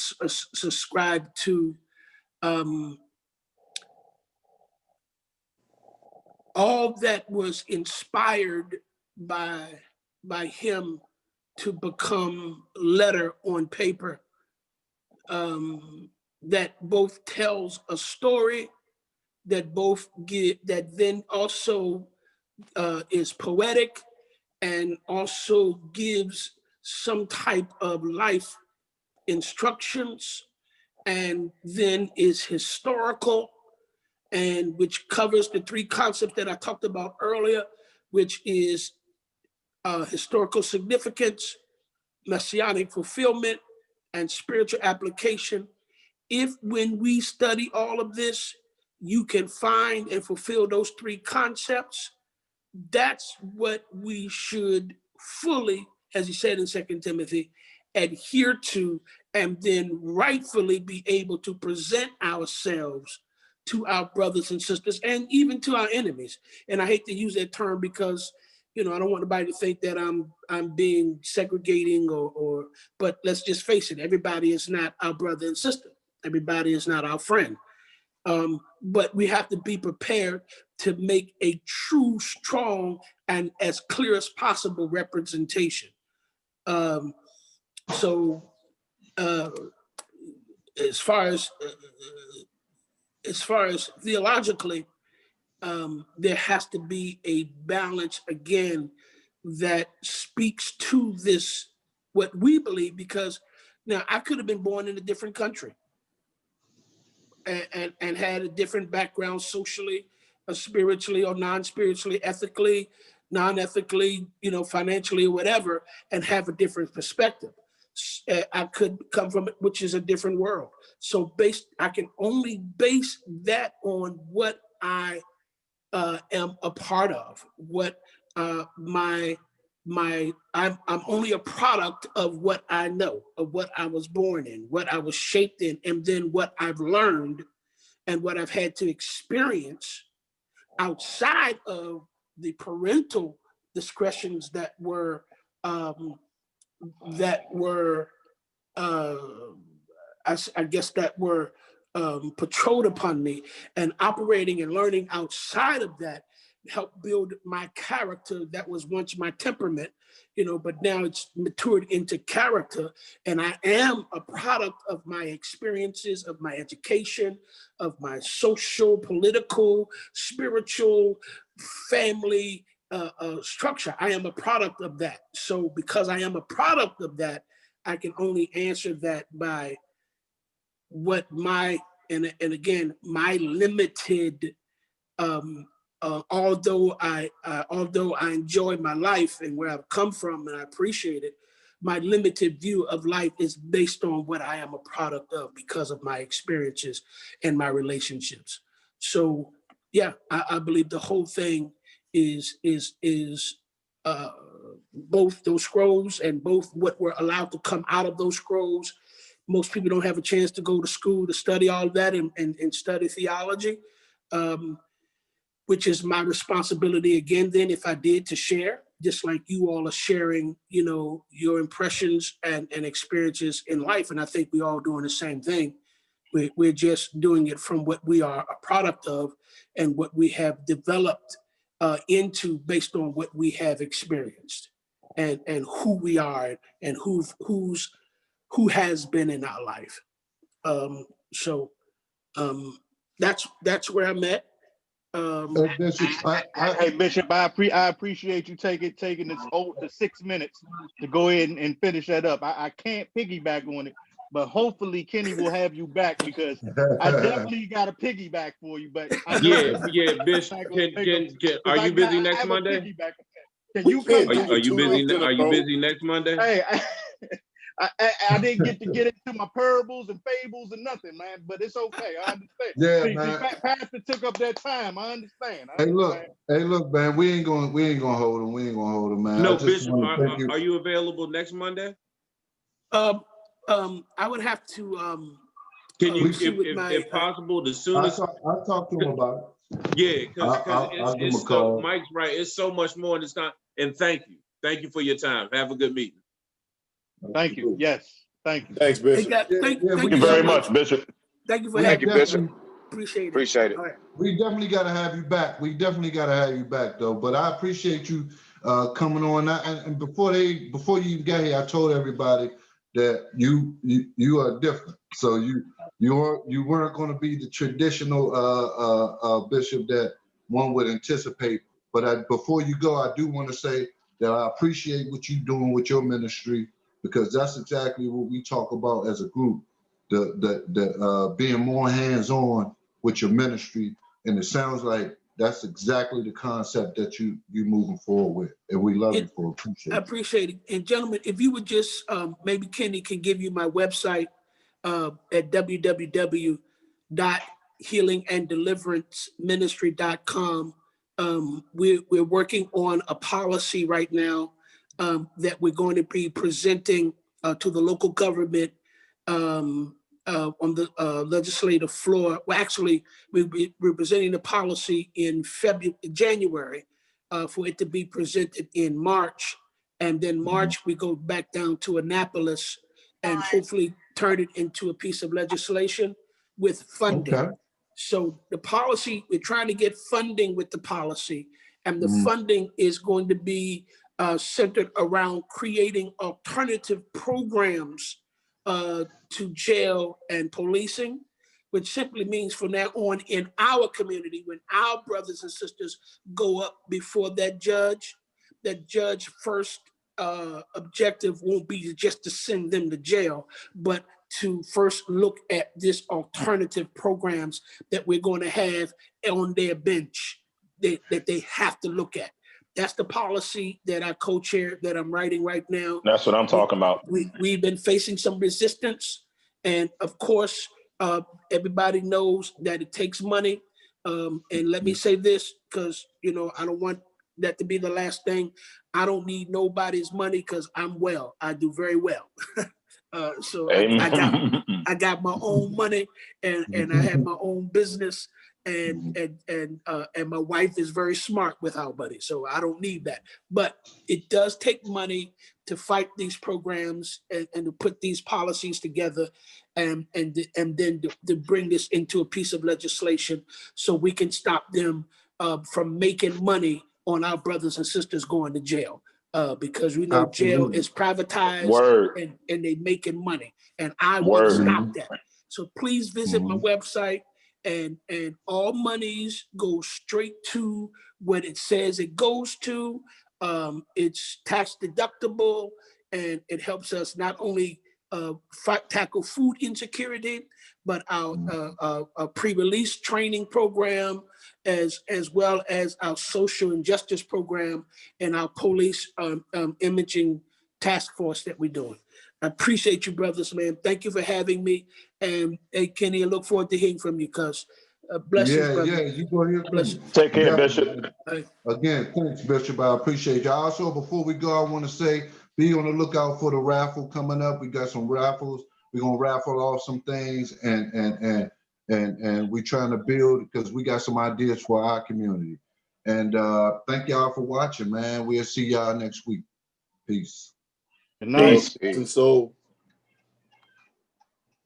subscribe to all that was inspired by him to become letter on paper, that both tells a story, that then also is poetic, and also gives some type of life instructions, and then is historical, and which covers the three concepts that I talked about earlier, which is historical significance, messianic fulfillment, and spiritual application. if when we study all of this, you can find and fulfill those three concepts, that's what we should fully, as he said in 2 Timothy, adhere to, and then rightfully be able to present ourselves to our brothers and sisters and even to our enemies. And I hate to use that term because, I don't want anybody to think that I'm being segregating but let's just face it, everybody is not our brother and sister. Everybody is not our friend. But we have to be prepared to make a true, strong, and as clear as possible representation. So as far as theologically, there has to be a balance again that speaks to this, what we believe, because now I could have been born in a different country and had a different background socially, or spiritually, or non-spiritually, ethically, non-ethically, financially, or whatever, and have a different perspective. I could come from it, which is a different world. So I can only base that on what I am a part of, what I'm only a product of what I know, of what I was born in, what I was shaped in, and then what I've learned and what I've had to experience outside of the parental discretions that were I guess that were patrolled upon me, and operating and learning outside of that helped build my character that was once my temperament, but now it's matured into character. And I am a product of my experiences, of my education, of my social, political, spiritual, family structure. I am a product of that. So because I am a product of that, I can only answer that by what and again, my limited, although I enjoy my life and where I've come from and I appreciate it, my limited view of life is based on what I am a product of because of my experiences and my relationships. So yeah, I believe the whole thing is both those scrolls and both what we're allowed to come out of those scrolls. Most people don't have a chance to go to school to study all of that and study theology, which is my responsibility again then, if I did, to share, just like you all are sharing, your impressions and experiences in life. And I think we all doing the same thing. We're just doing it from what we are a product of and what we have developed into based on what we have experienced and who we are and who has been in our life. So that's where I'm at. Bishop, Hey Bishop, I appreciate you taking the 6 minutes to go ahead and finish that up. I can't piggyback on it, but hopefully Kenny will have you back because I definitely got a piggyback for you. But yeah, Bishop. Are you busy next Monday? Can you come back? Are you busy next Monday? Hey, I didn't get into my parables and fables and nothing, man. But it's okay. I understand. Yeah, man. Pastor took up that time. I understand. Hey, look, man. We ain't gonna hold him. We ain't gonna hold him, man. No, Bishop. Are you available next Monday? I would have to. Can you, if possible, the soonest? I'll talk to him about it. Yeah, because it's so Mike's right. It's so much more in this time. And thank you for your time. Have a good meeting. Thank you. Yes. Thank you. Thanks, Bishop. Thank you very much, Bishop. Thank you for having me. Bishop. Appreciate it. All right. We definitely got to have you back. Though. But I appreciate you coming on. And before you even got here, I told everybody that you are different. So you weren't going to be the traditional bishop that one would anticipate. But before you go, I do want to say that I appreciate what you're doing with your ministry, because that's exactly what we talk about as a group, the being more hands-on with your ministry. And it sounds like that's exactly the concept that you're moving forward with. And we love you for it. I appreciate it. And gentlemen, if you would just, maybe Kenny can give you my website at www.healinganddeliveranceministry.com. We're working on a policy right now that we're going to be presenting to the local government on the legislative floor. Well, actually, we're presenting the policy in January for it to be presented in March. And then March, we go back down to Annapolis and hopefully turn it into a piece of legislation with funding. Okay. So the policy, we're trying to get funding with the policy, and the funding is going to be centered around creating alternative programs to jail and policing, which simply means from now on in our community, when our brothers and sisters go up before that judge first objective won't be just to send them to jail, but to first look at this alternative programs that we're going to have on their bench that they have to look at. That's the policy that I co-chair that I'm writing right now. That's what I'm talking about. We've been facing some resistance. And of course, everybody knows that it takes money. And let me say this, because, I don't want that to be the last thing. I don't need nobody's money because I'm well. I do very well. So I got my own money and I have my own business. And my wife is very smart with our money, so I don't need that. But it does take money to fight these programs and to put these policies together, and then to bring this into a piece of legislation so we can stop them from making money on our brothers and sisters going to jail. Because we know jail is privatized and they making money, and I want to stop that. So please visit my website. And all monies go straight to what it says it goes to. It's tax deductible, and it helps us not only tackle food insecurity, but our pre-release training program, as well as our social injustice program and our police imaging task force that we're doing. I appreciate you, brothers, man. Thank you for having me. And hey, Kenny, I look forward to hearing from you, because blessings, brother. Yeah, you go here. Blessings. Take care, Bishop. Again, thanks, Bishop. I appreciate you. Also, before we go, I want to say, be on the lookout for the raffle coming up. We got some raffles. We're gonna raffle off some things, and we're trying to build, because we got some ideas for our community. And thank y'all for watching, man. We'll see y'all next week. Peace. Good night. And so